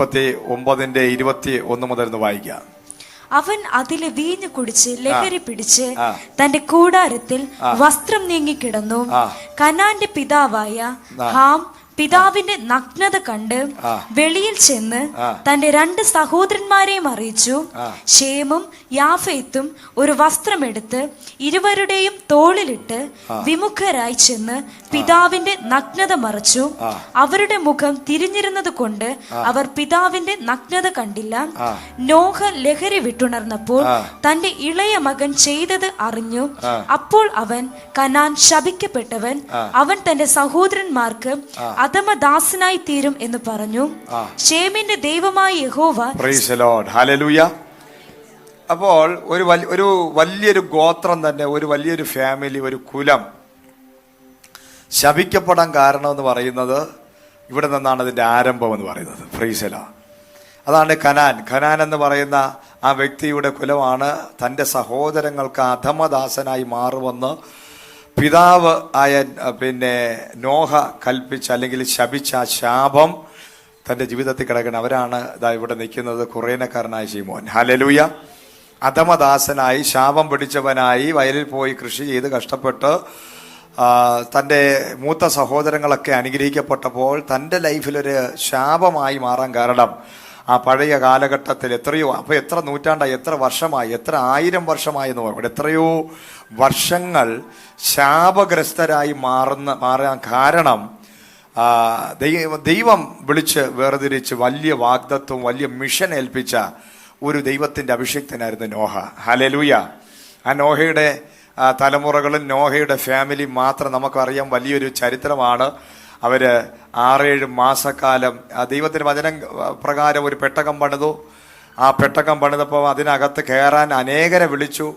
39:21 മുതൽ വായിക്കാം. അവൻ അതിലെ വീഞ്ഞു കുടിച്ച് ലഹരി പിടിച്ച് തന്റെ കൂടാരത്തിൽ വസ്ത്രം നീങ്ങിക്കിടന്നു. കനാന്റെ പിതാവായ ഹാം പിതാവിന്റെ നഗ്നത കണ്ട് വെളിയിൽ ചെന്ന് തന്റെ 2 സഹോദരന്മാരെയും അറിയിച്ചു. ശേമും യാഫെത്തും ഒരു വസ്ത്രമെടുത്ത് ഇരുവരുടെയും തോളിലിട്ട് വിമുഖരായി ചെന്ന് പിതാവിന്റെ നഗ്നത മറച്ചു. അവരുടെ മുഖം തിരിഞ്ഞിരുന്നത് കൊണ്ട് അവർ പിതാവിന്റെ നഗ്നത കണ്ടില്ല. നോഹ ലഹരി വിട്ടുണർന്നപ്പോൾ തന്റെ ഇളയ മകൻ ചെയ്തത് അറിഞ്ഞു. അപ്പോൾ അവൻ കനാൻ ശപിക്കപ്പെട്ടവൻ, അവൻ തന്റെ സഹോദരന്മാർക്ക് അധമദാസനായി തീരും എന്ന് പറഞ്ഞു. ശേമിന്റെ ദൈവമായ യഹോവ. Price the Lord, hallelujah. അപ്പോൾ ഒരു വലിയൊരു ഗോത്രം തന്നെ, ഒരു വലിയൊരു ഫാമിലി, ഒരു കുലം ശപിക്കപ്പെടാൻ കാരണം എന്ന് പറയുന്നത് ഇവിടെ നിന്നാണ് അതിന്റെ ആരംഭം എന്ന് പറയുന്നത്. Price the Lord. അതാണ് കനാൻ എന്ന് പറയുന്ന ആ വ്യക്തിയുടെ കുലമാണ് തൻ്റെ സഹോദരങ്ങൾക്ക് അധമദാസനായി മാറുമെന്ന് പിതാവ് ആയ നോഹ കൽപ്പിച്ച അല്ലെങ്കിൽ ശപിച്ച ആ ശാപം തൻ്റെ ജീവിതത്തിൽ കിടക്കണം. അവരാണ് ഇതാ ഇവിടെ നിൽക്കുന്നത്, കുറേനക്കാരനായ ശീമോൻ. ഹല്ലേലൂയ. അധമദാസനായി ശാപം പിടിച്ചവനായി വയലിൽ പോയി കൃഷി ചെയ്ത് കഷ്ടപ്പെട്ട് തൻ്റെ മൂത്ത സഹോദരങ്ങളൊക്കെ അനുഗ്രഹിക്കപ്പെട്ടപ്പോൾ തൻ്റെ ലൈഫിലൊരു ശാപമായി മാറാൻ കാരണം ആ പഴയ കാലഘട്ടത്തിൽ എത്ര നൂറ്റാണ്ടായി, എത്ര വർഷമായി, എത്ര 1000 വർഷമായി എന്ന് പറയുമ്പോൾ എത്രയോ വർഷങ്ങൾ ശാപഗ്രസ്തരായി മാറാൻ കാരണം ദൈവം വിളിച്ച് വേർതിരിച്ച് വലിയ വാഗ്ദത്വം, വലിയ മിഷൻ ഏൽപ്പിച്ച ഒരു ദൈവത്തിൻ്റെ അഭിഷിക്തനായിരുന്നു നോഹ. ഹല്ലേലൂയ. ആ നോഹയുടെ തലമുറകളും നോഹയുടെ ഫാമിലി മാത്രം നമുക്കറിയാം. വലിയൊരു ചരിത്രമാണ്. അവര് 6-7 മാസക്കാലം ദൈവത്തിന്റെ വചനം പ്രകാരം ഒരു പെട്ടകം പണിതു. ആ പെട്ടകം പണിതപ്പോൾ അതിനകത്ത് കയറാൻ അനേകരെ വിളിച്ചു.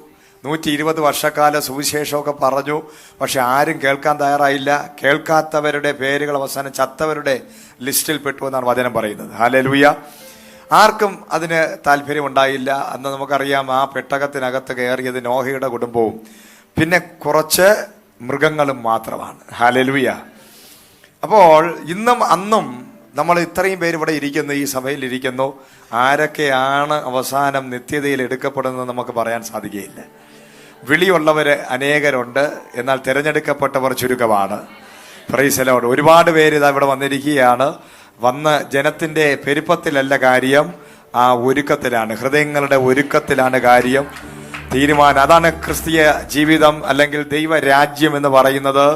120 വർഷക്കാലം സുവിശേഷമൊക്കെ പറഞ്ഞു. പക്ഷെ ആരും കേൾക്കാൻ തയ്യാറായില്ല. കേൾക്കാത്തവരുടെ പേരുകൾ അവസാനം ചത്തവരുടെ ലിസ്റ്റിൽ പെട്ടു എന്നാണ് വചനം പറയുന്നത്. ഹല്ലേലൂയ. ആർക്കും അതിന് താല്പര്യമുണ്ടായില്ല. അന്ന് നമുക്കറിയാം ആ പെട്ടകത്തിനകത്ത് കയറിയത് നോഹയുടെ കുടുംബവും പിന്നെ കുറച്ച് മൃഗങ്ങളും മാത്രമാണ്. ഹല്ലേലൂയ. അപ്പോൾ ഇന്നും അന്നും നമ്മൾ ഇത്രയും പേര് ഇവിടെ ഇരിക്കുന്നു, ഈ സഭയിൽ ഇരിക്കുന്നു. ആരൊക്കെയാണ് അവസാനം നിത്യതയിൽ എടുക്കപ്പെടുന്നത് നമുക്ക് പറയാൻ സാധിക്കുകയില്ല. വിളിയുള്ളവര് അനേകരുണ്ട്, എന്നാൽ തിരഞ്ഞെടുക്കപ്പെട്ടവർ ചുരുക്കമാണ്. Price the Lord. ഒരുപാട് പേര് ഇതാ ഇവിടെ വന്നിരിക്കുകയാണ്. വന്ന് ജനത്തിന്റെ പെരുപ്പത്തിലല്ല കാര്യം, ആ ഒരുക്കത്തിലാണ്, ഹൃദയങ്ങളുടെ ഒരുക്കത്തിലാണ് കാര്യം, തീരുമാനം. അതാണ് ക്രിസ്തീയ ജീവിതം അല്ലെങ്കിൽ ദൈവരാജ്യം എന്ന് പറയുന്നത്.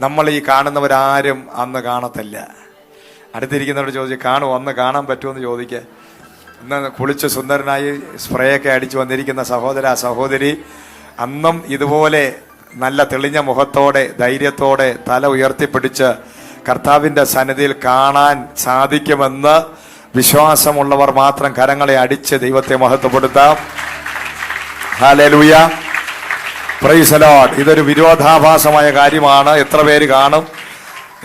നമ്മൾ ഈ കാണുന്നവരാരും അന്ന് കാണത്തില്ല. അടുത്തിരിക്കുന്നവരോട് ചോദിച്ചു, കാണുമോ, അന്ന് കാണാൻ പറ്റുമെന്ന് ചോദിക്കുക. ഇന്ന് കുളിച്ച് സുന്ദരനായി സ്പ്രേയൊക്കെ അടിച്ചു വന്നിരിക്കുന്ന സഹോദരി അന്നും ഇതുപോലെ നല്ല തെളിഞ്ഞ മുഖത്തോടെ ധൈര്യത്തോടെ തല ഉയർത്തിപ്പിടിച്ച് കർത്താവിന്റെ സന്നിധിയിൽ കാണാൻ സാധിക്കുമെന്ന് വിശ്വാസമുള്ളവർ മാത്രം കരങ്ങളെ അടിച്ച് ദൈവത്തെ മഹത്വപ്പെടുത്താം. ഹല്ലേലൂയ. Praise the Lord. ഇതൊരു വിരോധാഭാസമായ കാര്യമാണ്. എത്ര പേര് കാണും,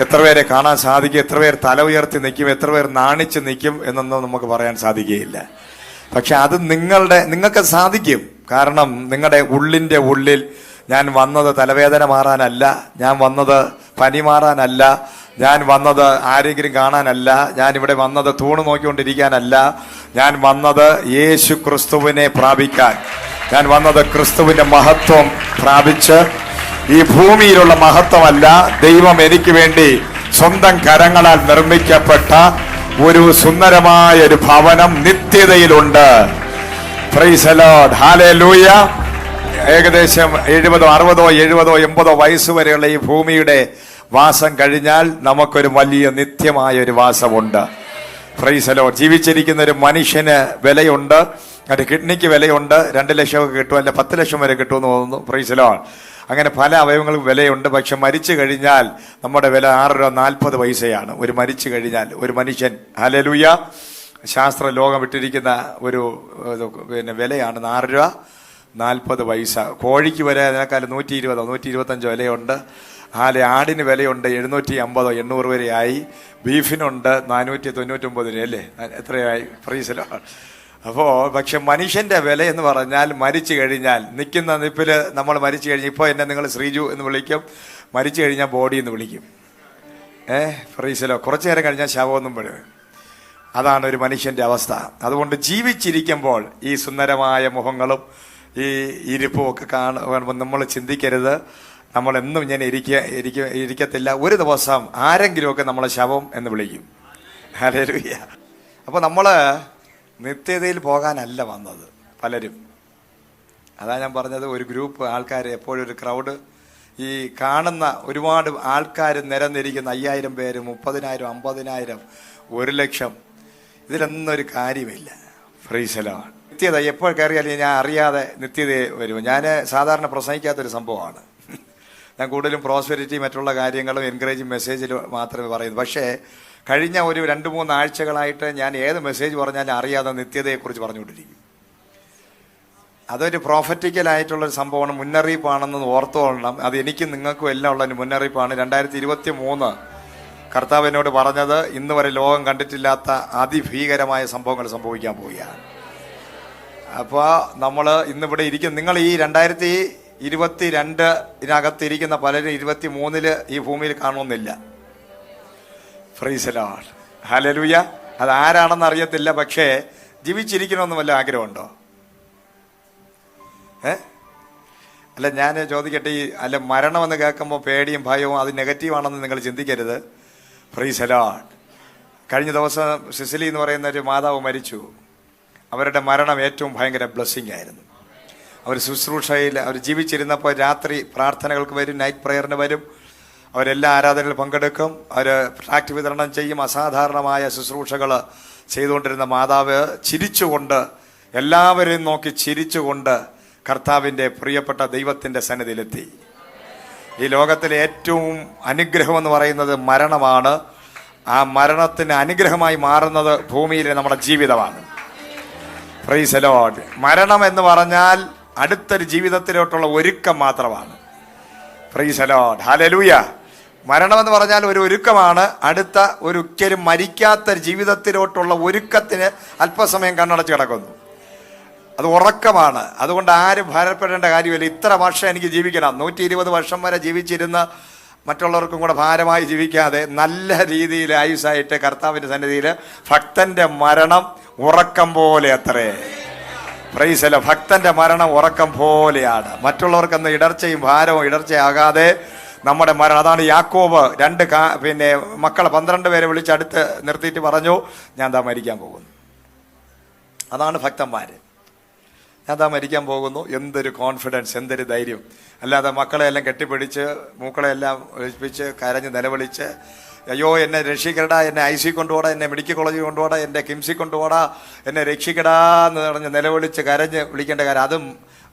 എത്ര പേരെ കാണാൻ സാധിക്കും, എത്ര പേർ തല ഉയർത്തി നിൽക്കും, എത്ര പേർ നാണിച്ച് നിൽക്കും എന്നൊന്നും നമുക്ക് പറയാൻ സാധിക്കുകയില്ല. പക്ഷെ അത് നിങ്ങൾക്ക് സാധിക്കും. കാരണം നിങ്ങളുടെ ഉള്ളിൻ്റെ ഉള്ളിൽ ഞാൻ വന്നത് തലവേദന മാറാനല്ല, ഞാൻ വന്നത് പനി മാറാനല്ല, ഞാൻ വന്നത് ആരെങ്കിലും കാണാനല്ല, ഞാൻ ഇവിടെ വന്നത് തൂണ് നോക്കിക്കൊണ്ടിരിക്കാനല്ല, ഞാൻ വന്നത് യേശു ക്രിസ്തുവിനെ പ്രാപിക്കാൻ, ഞാൻ വന്നത് ക്രിസ്തുവിന്റെ മഹത്വം പ്രാപിച്ച്, ഈ ഭൂമിയിലുള്ള മഹത്വമല്ല, ദൈവം എനിക്ക് വേണ്ടി സ്വന്തം കരങ്ങളാൽ നിർമ്മിക്കപ്പെട്ട ഒരു സുന്ദരമായ ഒരു ഭവനം നിത്യതയിലുണ്ട്. Praise the Lord. ഹല്ലേലൂയ. ഏകദേശം 70, 60, 70, 80 വയസ്സ് വരെയുള്ള ഈ ഭൂമിയുടെ വാസം കഴിഞ്ഞാൽ നമുക്കൊരു വലിയ നിത്യമായ ഒരു വാസമുണ്ട്. Price the Lord. ജീവിച്ചിരിക്കുന്ന ഒരു മനുഷ്യന് വിലയുണ്ട്, അത് കിഡ്നിക്ക് വിലയുണ്ട്. 2 ലക്ഷമൊക്കെ കിട്ടും, അല്ല 10 ലക്ഷം വരെ കിട്ടുമെന്ന് തോന്നുന്നു. Price the Lord. അങ്ങനെ പല അവയവങ്ങൾക്കും വിലയുണ്ട്. പക്ഷെ മരിച്ചു കഴിഞ്ഞാൽ നമ്മുടെ വില 6 രൂപ 40 പൈസയാണ്. ഒരു മരിച്ചു കഴിഞ്ഞാൽ ഒരു മനുഷ്യൻ, ഹല്ലേലൂയ, ശാസ്ത്ര ലോകം വിട്ടിരിക്കുന്ന ഒരു വിലയാണ് 4 രൂപ 40 പൈസ. കോഴിക്ക് വരെ അതിനേക്കാൾ 120, 125 വിലയുണ്ട്. ആടിന് വിലയുണ്ട് 750, 800 വരെയായി. ബീഫിനുണ്ട് 499 രൂപ, അല്ലേ, എത്രയായി? Price the Lord. അപ്പോൾ പക്ഷെ മനുഷ്യന്റെ വില എന്ന് പറഞ്ഞാൽ മരിച്ചു കഴിഞ്ഞാൽ നിൽക്കുന്ന നിപ്പില് നമ്മൾ മരിച്ചു കഴിഞ്ഞാൽ, ഇപ്പോൾ എന്നെ നിങ്ങൾ ശ്രീജു എന്ന് വിളിക്കും, മരിച്ചു കഴിഞ്ഞാൽ ബോഡി എന്ന് വിളിക്കും. Price the Lord. കുറച്ചു നേരം കഴിഞ്ഞാൽ ശവമൊന്നും പെടും. അതാണ് ഒരു മനുഷ്യന്റെ അവസ്ഥ. അതുകൊണ്ട് ജീവിച്ചിരിക്കുമ്പോൾ ഈ സുന്ദരമായ മുഖങ്ങളും ഈ ഇരിപ്പും ഒക്കെ കാണുമ്പോൾ നമ്മൾ ചിന്തിക്കരുത് നമ്മളെന്നും ഇങ്ങനെ ഇരിക്കത്തില്ല. ഒരു ദിവസം ആരെങ്കിലുമൊക്കെ നമ്മളെ ശവം എന്ന് വിളിക്കും. ഹല്ലേലൂയ. അപ്പോൾ നമ്മൾ നിത്യതയിൽ പോകാനല്ല വന്നത് പലരും. അതാ ഞാൻ പറഞ്ഞത്, ഒരു ഗ്രൂപ്പ് ആൾക്കാർ, എപ്പോഴും ഒരു ക്രൗഡ്, ഈ കാണുന്ന ഒരുപാട് ആൾക്കാർ നിരന്നിരിക്കുന്ന 5000 പേര്, 30,000, 50,000, 1,00,000, ഇതിലൊന്നും ഒരു കാര്യമില്ല. Price the Lord. നിത്യത എപ്പോൾ കയറിയാലും ഞാൻ അറിയാതെ നിത്യത വരും. ഞാൻ സാധാരണ പ്രസംഗിക്കാത്തൊരു സംഭവമാണ്. ഞാൻ കൂടുതലും പ്രോസ്പെരിറ്റി മറ്റുള്ള കാര്യങ്ങളും എൻകറേജിങ് മെസ്സേജിൽ മാത്രമേ പറയുന്നു. പക്ഷേ കഴിഞ്ഞ ഒരു 2-3 ആഴ്ചകളായിട്ട് ഞാൻ ഏത് മെസ്സേജ് പറഞ്ഞാലും അറിയാതെ നിത്യതയെക്കുറിച്ച് പറഞ്ഞുകൊണ്ടിരിക്കും. അതൊരു പ്രോഫറ്റിക്കലായിട്ടുള്ളൊരു സംഭവമാണ്, മുന്നറിയിപ്പാണെന്ന് ഓർത്തുകൊള്ളണം. അത് എനിക്കും നിങ്ങൾക്കും എല്ലാം ഉള്ള മുന്നറിയിപ്പാണ്. 2023 കർത്താവ് എന്നോട് പറഞ്ഞത് ഇന്ന് വരെ ലോകം കണ്ടിട്ടില്ലാത്ത അതിഭീകരമായ സംഭവങ്ങൾ സംഭവിക്കാൻ പോവുകയാണ്. അപ്പോൾ നമ്മൾ ഇന്നിവിടെ ഇരിക്കും. നിങ്ങൾ ഈ 2022 പലരും 23 ഈ ഭൂമിയിൽ കാണുമെന്നില്ല. Praise the Lord. ഹല്ലേലൂയ. അത് ആരാണെന്ന് അറിയത്തില്ല. പക്ഷേ ജീവിച്ചിരിക്കണമെന്ന് വല്ല ആഗ്രഹമുണ്ടോ? അല്ല, ഞാൻ ചോദിക്കട്ടെ, അല്ല മരണമെന്ന് കേൾക്കുമ്പോൾ പേടിയും ഭയവും അത് നെഗറ്റീവാണെന്ന് നിങ്ങൾ ചിന്തിക്കരുത്. Price the Lord. കഴിഞ്ഞ ദിവസം സിസിലി എന്ന് പറയുന്ന ഒരു മാതാവ് മരിച്ചു. അവരുടെ മരണം ഏറ്റവും ഭയങ്കര ബ്ലെസ്സിങ് ആയിരുന്നു. അവർ ശുശ്രൂഷയിൽ അവർ ജീവിച്ചിരുന്നപ്പോൾ രാത്രി പ്രാർത്ഥനകൾക്ക് വരും, നൈറ്റ് പ്രയറിന് വരും, അവരെല്ലാ ആരാധനയിൽ പങ്കെടുക്കും, അവർ ട്രാക്ട് വിതരണം ചെയ്യും. അസാധാരണമായ ശുശ്രൂഷകൾ ചെയ്തുകൊണ്ടിരുന്ന മാതാവ് ചിരിച്ചുകൊണ്ട്, എല്ലാവരെയും നോക്കി ചിരിച്ചുകൊണ്ട് കർത്താവിൻ്റെ പ്രിയപ്പെട്ട ദൈവത്തിൻ്റെ സന്നിധിയിലെത്തി. ഈ ലോകത്തിലെ ഏറ്റവും അനുഗ്രഹം എന്ന് പറയുന്നത് മരണമാണ്. ആ മരണത്തിന് അനുഗ്രഹമായി മാറുന്നത് ഭൂമിയിലെ നമ്മുടെ ജീവിതമാണ്. Price the Lord. മരണം എന്ന് പറഞ്ഞാൽ അടുത്തൊരു ജീവിതത്തിലോട്ടുള്ള ഒരുക്കം മാത്രമാണ്. Price the Lord. ഹല്ലേലൂയ. മരണം എന്ന് പറഞ്ഞാൽ ഒരു ഒരുക്കമാണ്. അടുത്ത ഒരിക്കലും മരിക്കാത്ത ജീവിതത്തിലോട്ടുള്ള ഒരുക്കത്തിന് അല്പസമയം കണ്ണടച്ച് കിടക്കുന്നു. അത് ഉറക്കമാണ്. അതുകൊണ്ട് ആരും ഭാരപ്പെടേണ്ട കാര്യമില്ല. ഇത്ര വർഷം എനിക്ക് ജീവിക്കണം, 120 വർഷം വരെ ജീവിച്ചിരുന്ന മറ്റുള്ളവർക്കും കൂടെ ഭാരമായി ജീവിക്കാതെ നല്ല രീതിയിൽ ആയുസ്സായിട്ട് കർത്താവിൻ്റെ സന്നിധിയിൽ ഭക്തന്റെ മരണം ഉറക്കം പോലെ അത്രേ. Price the Lord. ഭക്തന്റെ മരണം ഉറക്കം പോലെയാണ്. മറ്റുള്ളവർക്കെന്ന് ഇടർച്ചയും ഭാരവും ഇടർച്ചയാകാതെ നമ്മുടെ മരണം. അതാണ് യാക്കോബ് 2 മക്കളെ 12 പേരെ വിളിച്ച് അടുത്ത് നിർത്തിയിട്ട് പറഞ്ഞു, ഞാൻ ദാ മരിക്കാൻ പോകുന്നു. അതാണ് ഭക്തന്മാർ. ഞാൻ ദാ മരിക്കാൻ പോകുന്നു. എന്തൊരു കോൺഫിഡൻസ്, എന്തൊരു ധൈര്യം. അല്ലാതെ മക്കളെയെല്ലാം കെട്ടിപ്പിടിച്ച് മൂക്കളെല്ലാം ഒഴിപ്പിച്ച് കരഞ്ഞ് നിലവിളിച്ച്, അയ്യോ എന്നെ രക്ഷിക്കടാ, എന്നെ IC കൊണ്ടുപോടാ, എന്നെ മെഡിക്കൽ കോളേജിൽ കൊണ്ടുപോടാ, എന്നെ കിംസി കൊണ്ടുപോടാ, എന്നെ രക്ഷിക്കടാ എന്ന് പറഞ്ഞ് നിലവിളിച്ച് കരഞ്ഞ് വിളിക്കേണ്ട കാര്യം. അതും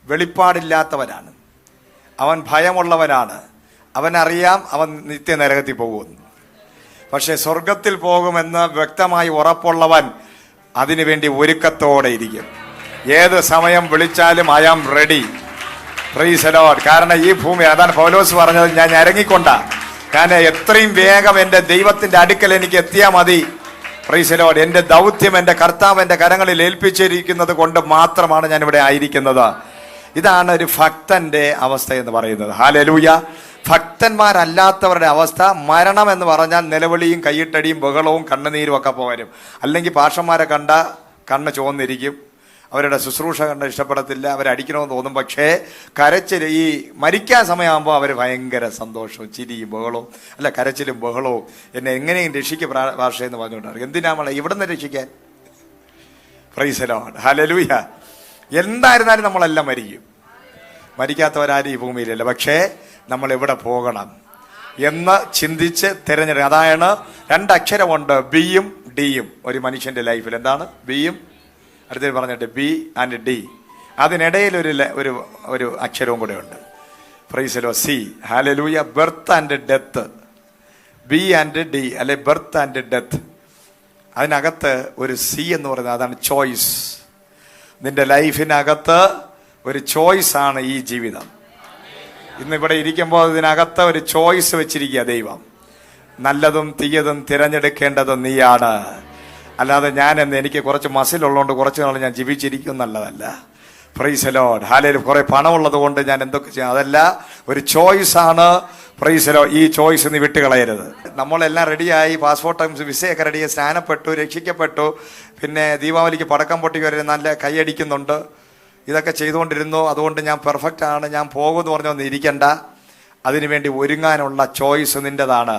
വെളിപ്പാടില്ലാത്തവനാണ്. അവൻ ഭയമുള്ളവനാണ്. അവനറിയാം അവൻ നിത്യനരകത്തിൽ പോകുമെന്ന്. പക്ഷെ സ്വർഗത്തിൽ പോകുമെന്ന് വ്യക്തമായി ഉറപ്പുള്ളവൻ അതിനുവേണ്ടി ഒരുക്കത്തോടെ ഇരിക്കും. ഏത് സമയം വിളിച്ചാലും I am ready. Praise the Lord. കാരണം ഈ ഭൂമി, അതാണ് പൗലോസ് പറഞ്ഞത്, ഞാൻ ഞരങ്ങിക്കൊണ്ടാ, കാരണം എത്രയും വേഗം എൻ്റെ ദൈവത്തിന്റെ അടുക്കൽ എനിക്ക് എത്തിയാൽ മതി. Praise the Lord. എൻ്റെ ദൗത്യം എൻ്റെ കർത്താവ് എൻ്റെ കരങ്ങളിൽ ഏൽപ്പിച്ചിരിക്കുന്നത് കൊണ്ട് മാത്രമാണ് ഞാൻ ഇവിടെ ആയിരിക്കുന്നത്. ഇതാണ് ഒരു ഭക്തന്റെ അവസ്ഥ എന്ന് പറയുന്നത്. ഹല്ലേലൂയ. ഭക്തന്മാരല്ലാത്തവരുടെ അവസ്ഥ, മരണം എന്ന് പറഞ്ഞാൽ നിലവിളിയും കൈയിട്ടടിയും ബഹളവും കണ്ണുനീരും ഒക്കെ പോരും. അല്ലെങ്കിൽ പാഷന്മാരെ കണ്ട കണ്ണ് ചുവന്നിരിക്കും, അവരുടെ ശുശ്രൂഷ കണ്ട് ഇഷ്ടപ്പെടത്തില്ല, അവരടിക്കണമെന്ന് തോന്നും. പക്ഷേ കരച്ചിൽ, ഈ മരിക്കാൻ സമയമാകുമ്പോൾ അവർ ഭയങ്കര സന്തോഷവും ചിരിയും ബഹളവും, അല്ല കരച്ചിലും ബഹളവും, എന്നെ എങ്ങനെയും രക്ഷിക്കുക ഭാഷയെന്ന് പറഞ്ഞുകൊണ്ടാണ്. എന്തിനാ നമ്മളെ ഇവിടുന്ന് രക്ഷിക്കാൻ? Price the Lord. ഹല്ലേലൂയ. എന്തായിരുന്നാലും നമ്മളെല്ലാം മരിക്കും. മരിക്കാത്തവരാരും ഈ ഭൂമിയിലല്ല. പക്ഷേ നമ്മൾ എവിടെ പോകണം എന്ന് ചിന്തിച്ച് തിരഞ്ഞെടുക്കുക. അതാണ് 2 അക്ഷരമുണ്ട്, ബിയും ഡിയും ഒരു മനുഷ്യന്റെ ലൈഫിൽ. എന്താണ് ബിയും? അടുത്ത് പറഞ്ഞിട്ട് ബി ആൻഡ് ഡി. അതിനിടയിൽ ഒരു അക്ഷരവും കൂടെ ഉണ്ട്. Price the Lord. C. Hallelujah. Birth and death. B and D, അല്ലെ ബർത്ത് ആൻഡ് ഡെത്ത്. അതിനകത്ത് ഒരു സി എന്ന് പറയുന്നത് അതാണ് ചോയ്സ്. നിന്റെ ലൈഫിനകത്ത് ഒരു ചോയ്സ് ആണ് ഈ ജീവിതം. ഇന്നിവിടെ ഇരിക്കുമ്പോൾ ഇതിനകത്ത് ഒരു ചോയ്സ് വെച്ചിരിക്കുക ദൈവം. നല്ലതും തീയതും തിരഞ്ഞെടുക്കേണ്ടത് നീയാണ്. അല്ലാതെ എനിക്ക് കുറച്ച് മസിലുള്ളതുകൊണ്ട് കുറച്ച് നാൾ ഞാൻ ജീവിച്ചിരിക്കും എന്നുള്ളതല്ല. Price the Lord. ഹല്ലേലൂയ. കുറെ പണമുള്ളത് കൊണ്ട് ഞാൻ എന്തൊക്കെ ചെയ്യാം, അതല്ല, ഒരു ചോയ്സ് ആണ്. Price the Lord. ഈ ചോയ്സ് നീ വിട്ടുകളയരുത്. നമ്മളെല്ലാം റെഡിയായി, പാസ്പോർട്ട് വിസയൊക്കെ റെഡിയായി, സ്നാനപ്പെട്ടു, രക്ഷിക്കപ്പെട്ടു, പിന്നെ ദീപാവലിക്ക് പടക്കം പൊട്ടിക്ക് വരെ നല്ല കൈയടിക്കുന്നുണ്ട്, ഇതൊക്കെ ചെയ്തുകൊണ്ടിരുന്നു. അതുകൊണ്ട് ഞാൻ പെർഫെക്റ്റ് ആണ്, ഞാൻ പോകുമെന്ന് പറഞ്ഞൊന്നും ഇരിക്കണ്ട. അതിനുവേണ്ടി ഒരുങ്ങാനുള്ള ചോയ്സ് നിൻ്റെതാണ്.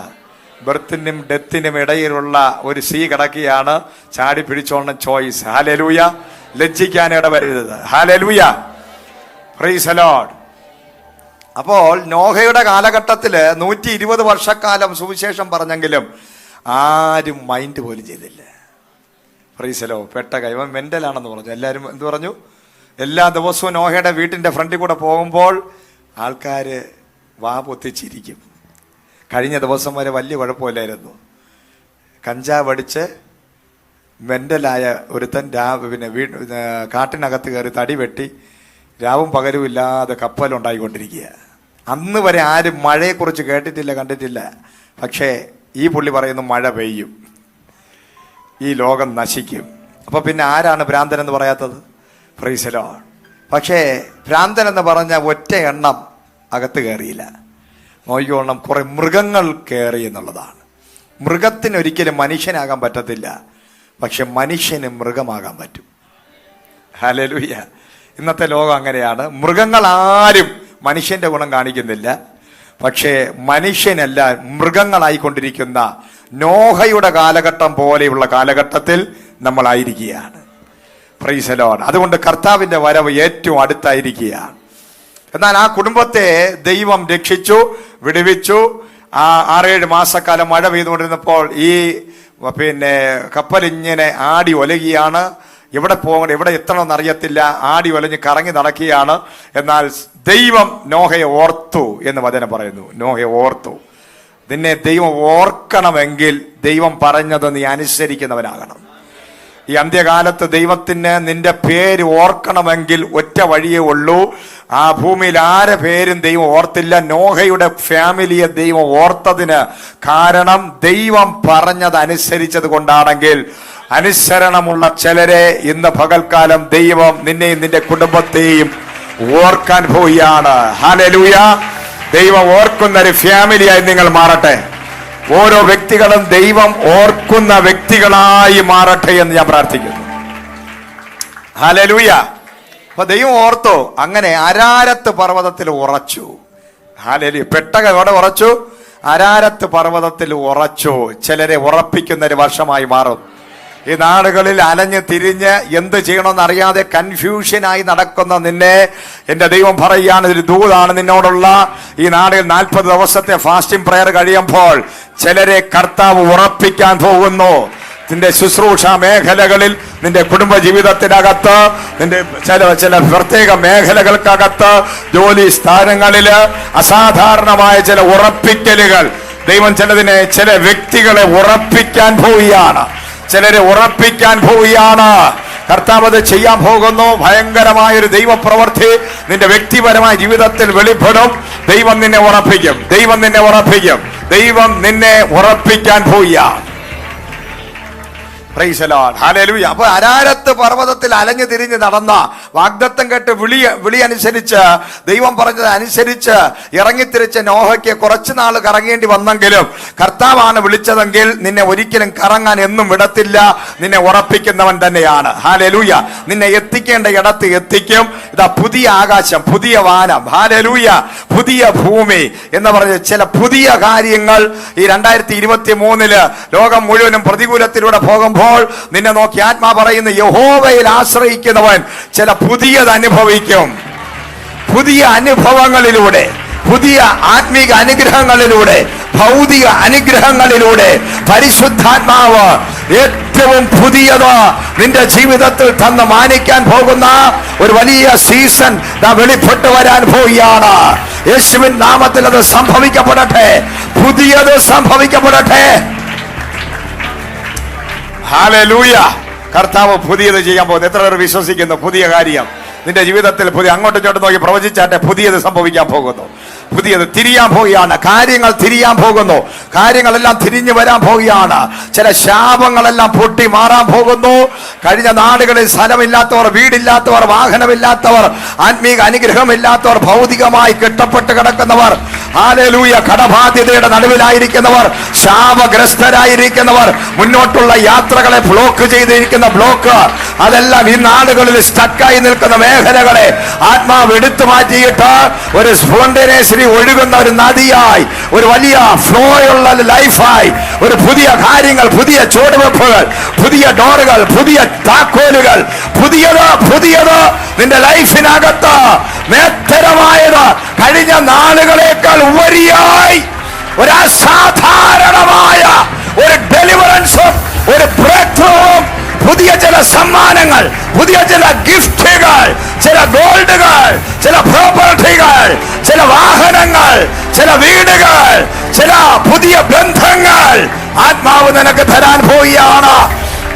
ബർത്തിനും ഡെത്തിനും ഇടയിലുള്ള ഒരു സീ കിടക്കുകയാണ്, ചാടി പിടിച്ചോണം ചോയ്സ്. ഹല്ലേലൂയ. ലജ്ജിക്കാൻ ഇടവരരുത്. ഹല്ലേലൂയ. Praise the Lord. അപ്പോൾ നോഹയുടെ കാലഘട്ടത്തിൽ 120 വർഷക്കാലം സുവിശേഷം പറഞ്ഞെങ്കിലും ആരും മൈൻഡ് പോലും ചെയ്തില്ല. Price the Lord. പെട്ട ഇവൻ മെന്റലാണെന്ന് പറഞ്ഞു. എല്ലാവരും എന്ത് പറഞ്ഞു? എല്ലാ ദിവസവും നോഹയുടെ വീട്ടിന്റെ ഫ്രണ്ടിൽ കൂടെ പോകുമ്പോൾ ആൾക്കാർ വാ പൊത്തിച്ചിരിക്കും. കഴിഞ്ഞ ദിവസം വരെ വലിയ കുഴപ്പമില്ലായിരുന്നു. കഞ്ചാവ് അടിച്ച് മെന്റലായ ഒരുത്തൻ കാട്ടിനകത്ത് കയറി തടി വെട്ടി രാവും പകലും ഇല്ലാതെ കപ്പലുണ്ടായിക്കൊണ്ടിരിക്കുക. അന്ന് വരെ ആരും മഴയെക്കുറിച്ച് കേട്ടിട്ടില്ല, കണ്ടിട്ടില്ല. പക്ഷേ ഈ പുള്ളി പറയുന്നു മഴ പെയ്യും, ഈ ലോകം നശിക്കും. അപ്പൊ പിന്നെ ആരാണ് ഭ്രാന്തൻ എന്ന് പറയാത്തത്? Price the Lord. പക്ഷേ ഭ്രാന്തൻ എന്ന് പറഞ്ഞ ഒറ്റ എണ്ണം അകത്ത് കയറിയില്ല. നോക്കിക്കോണം, കുറെ മൃഗങ്ങൾ കയറി എന്നുള്ളതാണ്. മൃഗത്തിന് ഒരിക്കലും മനുഷ്യനാകാൻ പറ്റത്തില്ല, പക്ഷെ മനുഷ്യന് മൃഗമാകാൻ പറ്റും. ഹല്ലേലൂയ. ഇന്നത്തെ ലോകം അങ്ങനെയാണ്. മൃഗങ്ങൾ ആരും മനുഷ്യന്റെ ഗുണം കാണിക്കുന്നില്ല, പക്ഷേ മനുഷ്യനല്ല മൃഗങ്ങളായിക്കൊണ്ടിരിക്കുന്ന നോഹയുടെ കാലഘട്ടം പോലെയുള്ള കാലഘട്ടത്തിൽ നമ്മളായിരിക്കുകയാണ്. Price the Lord. അതുകൊണ്ട് കർത്താവിന്റെ വരവ് ഏറ്റവും അടുത്തായിരിക്കുകയാണ്. എന്നാൽ ആ കുടുംബത്തെ ദൈവം രക്ഷിച്ചു, വിടുവിച്ചു. ആ 6-7 മാസക്കാലം മഴ പെയ്തുകൊണ്ടിരുന്നപ്പോൾ ഈ കപ്പലിങ്ങനെ ആടി ഒലകിയാണ്. എവിടെ പോകണം, എവിടെ എത്തണമെന്ന് അറിയത്തില്ല, ആടി ഒലഞ്ഞ് കറങ്ങി നടക്കുകയാണ്. എന്നാൽ ദൈവം നോഹയെ ഓർത്തു എന്ന് വചനം പറയുന്നു. നോഹയെ ഓർത്തു. നിന്നെ ദൈവം ഓർക്കണമെങ്കിൽ ദൈവം പറഞ്ഞത് നീ അനുസരിക്കുന്നവനാകണം. ഈ അന്ത്യകാലത്ത് ദൈവത്തിന് നിന്റെ പേര് ഓർക്കണമെങ്കിൽ ഒറ്റ വഴിയേ ഉള്ളൂ. ആ ഭൂമിയിൽ ആരെ പേരും ദൈവം ഓർത്തില്ല. നോഹയുടെ ഫാമിലിയെ ദൈവം ഓർത്തതിന് കാരണം ദൈവം പറഞ്ഞത് അനുസരിച്ചത് കൊണ്ടാണെങ്കിൽ, അനുസരണമുള്ള ചിലരെ ഇന്ന് പകൽക്കാലം ദൈവം നിന്നെയും നിന്റെ കുടുംബത്തെയും ഓർക്കാൻ പോവുകയാണ്. ഹല്ലേലൂയ. ദൈവം ഓർക്കുന്ന ഒരു ഫാമിലിയായി നിങ്ങൾ മാറട്ടെ. ഓരോ വ്യക്തികളും ദൈവം ഓർക്കുന്ന വ്യക്തികളായി മാറട്ടെ എന്ന് ഞാൻ പ്രാർത്ഥിക്കുന്നു. ഹല്ലേലൂയ. അപ്പൊ ദൈവം ഓർത്തോ. അങ്ങനെ അരാരത്ത് പർവ്വതത്തിൽ ഉറച്ചു. ഹല്ലേലൂയ. പെട്ടകം എവിടെ ഉറച്ചു? അരാരത്ത് പർവ്വതത്തിൽ ഉറച്ചു. ചിലരെ ഉറപ്പിക്കുന്ന ഒരു വർഷമായി മാറും. ഈ നാടുകളിൽ അലഞ്ഞ് തിരിഞ്ഞ് എന്ത് ചെയ്യണമെന്ന് അറിയാതെ കൺഫ്യൂഷനായി നടക്കുന്ന നിന്നെ എന്റെ ദൈവം പറയുകയാണ്, ഒരു ദൂതാണ് നിന്നോടുള്ള. ഈ നാടുകളിൽ 40 ദിവസത്തെ ഫാസ്റ്റിംഗ് പ്രയർ കഴിയുമ്പോൾ ചിലരെ കർത്താവ് ഉറപ്പിക്കാൻ പോകുന്നു. നിന്റെ ശുശ്രൂഷ മേഖലകളിൽ, നിന്റെ കുടുംബ ജീവിതത്തിനകത്ത്, നിന്റെ ചില പ്രത്യേക മേഖലകൾക്കകത്ത്, ജോലി സ്ഥാനങ്ങളില് അസാധാരണമായ ചില ഉറപ്പിക്കലുകൾ ദൈവം ചില വ്യക്തികളെ ഉറപ്പിക്കാൻ പോവുകയാണ്. ചിലരെ ഉറപ്പിക്കാൻ പോവുകയാണ്. കർത്താവ് അത് ചെയ്യാൻ പോകുന്നു. ഭയങ്കരമായൊരു ദൈവപ്രവൃത്തി നിന്റെ വ്യക്തിപരമായ ജീവിതത്തിൽ വെളിപ്പെടും. ദൈവം നിന്നെ ഉറപ്പിക്കും. ദൈവം നിന്നെ ഉറപ്പിക്കും. ദൈവം നിന്നെ ഉറപ്പിക്കാൻ പോവുകയാണ്. Price the Lord. ഹല്ലേലൂയ. അപ്പൊ അരാരത്ത് പർവ്വതത്തിൽ അലഞ്ഞു തിരിഞ്ഞ് നടന്ന, വാഗ്ദത്തം കേട്ട് വിളി അനുസരിച്ച്, ദൈവം പറഞ്ഞത് അനുസരിച്ച് ഇറങ്ങിത്തിരിച്ച നോഹയ്ക്ക് കുറച്ചുനാൾ കറങ്ങേണ്ടി വന്നെങ്കിലും കർത്താവാണ് വിളിച്ചതെങ്കിൽ നിന്നെ ഒരിക്കലും കറങ്ങാൻ എന്നും വിടത്തില്ല. നിന്നെ ഉറപ്പിക്കുന്നവൻ തന്നെയാണ്. ഹല്ലേലൂയ. നിന്നെ എത്തിക്കേണ്ട ഇടത്ത് എത്തിക്കും. ഇതാ പുതിയ ആകാശം, പുതിയ വാനം, ഹല്ലേലൂയ, പുതിയ ഭൂമി എന്ന് പറഞ്ഞ ചില പുതിയ കാര്യങ്ങൾ ഈ 2023 ലോകം മുഴുവനും പ്രതികൂലത്തിലൂടെ പോകുമ്പോൾ നിന്നെ നോക്കി ആത്മാ പറയുന്ന, യഹോവയിൽ ആശ്രയിക്കുന്നവൻ ചില പുതിയത് അനുഭവിക്കും. പുതിയ അനുഭവങ്ങളിലൂടെ, പുതിയ ആത്മീക അനുഗ്രഹങ്ങളിലൂടെ, ഭൗതിക അനുഗ്രഹങ്ങളിലൂടെ പരിശുദ്ധാത്മാവ് ഏറ്റവും പുതിയത് നിന്റെ ജീവിതത്തിൽ തന്ന് മാനിക്കാൻ പോകുന്ന ഒരു വലിയ സീസൺ വെളിപ്പെട്ടു വരാൻ പോവുകയാണ്. യേശുവിൻ നാമത്തിൽ അത് സംഭവിക്കപ്പെടട്ടെ. പുതിയത് സംഭവിക്കപ്പെടട്ടെ. ഹല്ലേലൂയ. കർത്താവ് പുതിയത് ചെയ്യാൻ പോകുന്നു. എത്ര പേർ വിശ്വസിക്കുന്നു? പുതിയ കാര്യം നിന്റെ ജീവിതത്തിൽ പുതിയ, അങ്ങോട്ടും ഇങ്ങോട്ടും നോക്കി പ്രവചിച്ചാട്ടെ, പുതിയത് സംഭവിക്കാൻ പോകുന്നു. പുതിയത് തിരിയാൻ പോവുകയാണ്. കാര്യങ്ങൾ തിരിയാൻ പോകുന്നു. കാര്യങ്ങളെല്ലാം തിരിഞ്ഞു വരാൻ പോവുകയാണ്. ചില ശാപങ്ങളെല്ലാം പൊട്ടി മാറാൻ പോകുന്നു. കഴിഞ്ഞ നാടുകളിൽ സ്ഥലമില്ലാത്തവർ, വീടില്ലാത്തവർ, വാഹനമില്ലാത്തവർ, ആത്മീക അനുഗ്രഹമില്ലാത്തവർ, ഭൗതികമായി കെട്ടപ്പെട്ട് കിടക്കുന്നവർ, ഹല്ലേലൂയ, കടബാധ്യതയുടെ നടുവിലായിരിക്കുന്നവർ, ശാപഗ്രസ്തരായിരിക്കുന്നവർ, മുന്നോട്ടുള്ള യാത്രകളെ ബ്ലോക്ക് ചെയ്തിരിക്കുന്ന ബ്ലോക്ക്, അതെല്ലാം ഈ നാടുകളിൽ സ്റ്റക്കായി നിൽക്കുന്ന മേഖലകളെ ആത്മാവ് എടുത്തു മാറ്റിയിട്ട് ഒരു സ്പോണ്ടേനിയസ്ലി ഒഴുകുന്ന ഒരു നദിയായി, ഒരു വലിയ ഫ്ലോയുള്ള ലൈഫായി, ഒരു പുതിയ കാര്യങ്ങൾ, പുതിയ ചുവടുവെപ്പുകൾ, പുതിയ ഡോറുകൾ, പുതിയ താക്കോലുകൾ, പുതിയത് നിന്റെ ലൈഫിനകത്ത് മേത്തരമായത് കഴിഞ്ഞ നാളുകളേക്കാൾ ഉപരിയായി ഒരു അസാധാരണമായ ഒരു ഡെലിവറൻസും ഒരു ബ്രേക്ക് ത്രൂവും, പുതിയ ചില സമ്മാനങ്ങൾ, പുതിയ ചില ഗിഫ്റ്റുകൾ, ചില ഗോൾഡുകൾ, ചില പ്രോപ്പർട്ടികൾ, ചില വാഹനങ്ങൾ, ചില വീടുകൾ, ചില പുതിയ ബന്ധങ്ങൾ ആത്മാവ് നിനക്ക് തരാൻ പോവുകയാണ്.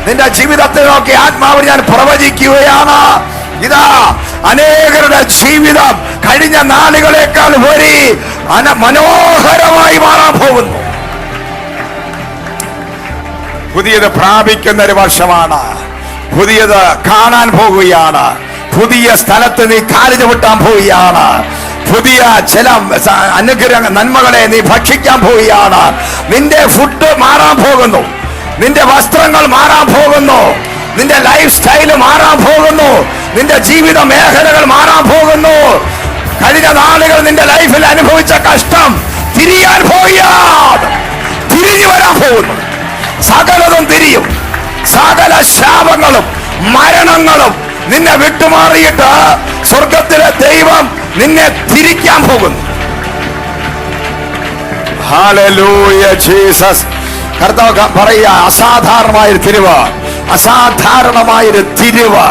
നിന്റെ ജീവിതത്തെ നോക്കി ആത്മാവ് ഞാൻ പ്രവചിക്കുകയാണ്. ഇതാ അനേകരുടെ ജീവിതം കഴിഞ്ഞ നാളുകളേക്കാൾ ഉപരി മനോഹരമായി മാറാൻ പോകുന്നു. പുതിയത് പ്രാപിക്കുന്ന ഒരു വർഷമാണ്. പുതിയത് കാണാൻ പോകുകയാണ്. പുതിയ സ്ഥലത്ത് നീ കാല് ചവിട്ടാൻ പോവുകയാണ്. പുതിയ ചില അനുഗ്രഹ നന്മകളെ നീ ഭക്ഷിക്കാൻ പോവുകയാണ്. നിന്റെ ഫുഡ് മാറാൻ പോകുന്നു. നിന്റെ വസ്ത്രങ്ങൾ മാറാൻ പോകുന്നു. നിന്റെ ലൈഫ് സ്റ്റൈല് മാറാൻ പോകുന്നു. നിന്റെ ജീവിത മേഖലകൾ മാറാൻ പോകുന്നു. കഴിഞ്ഞ നാളുകൾ നിന്റെ ലൈഫിൽ അനുഭവിച്ച കഷ്ടം തിരിയാൻ പോവുകയാണ്. തിരിഞ്ഞു വരാൻ പോകുന്നു. സകലതും തിരിയും. സകല ശാപങ്ങളും മരണങ്ങളും നിന്നെ വിട്ടുമാറിയിട്ട് സ്വർഗത്തിലെ ദൈവം നിന്നെ തിരിക്കാൻ പോകുന്നു. Hallelujah Jesus. കർത്താവ് പറയുക, അസാധാരണമായൊരു തിരിവ്, അസാധാരണമായൊരു തിരിവ്.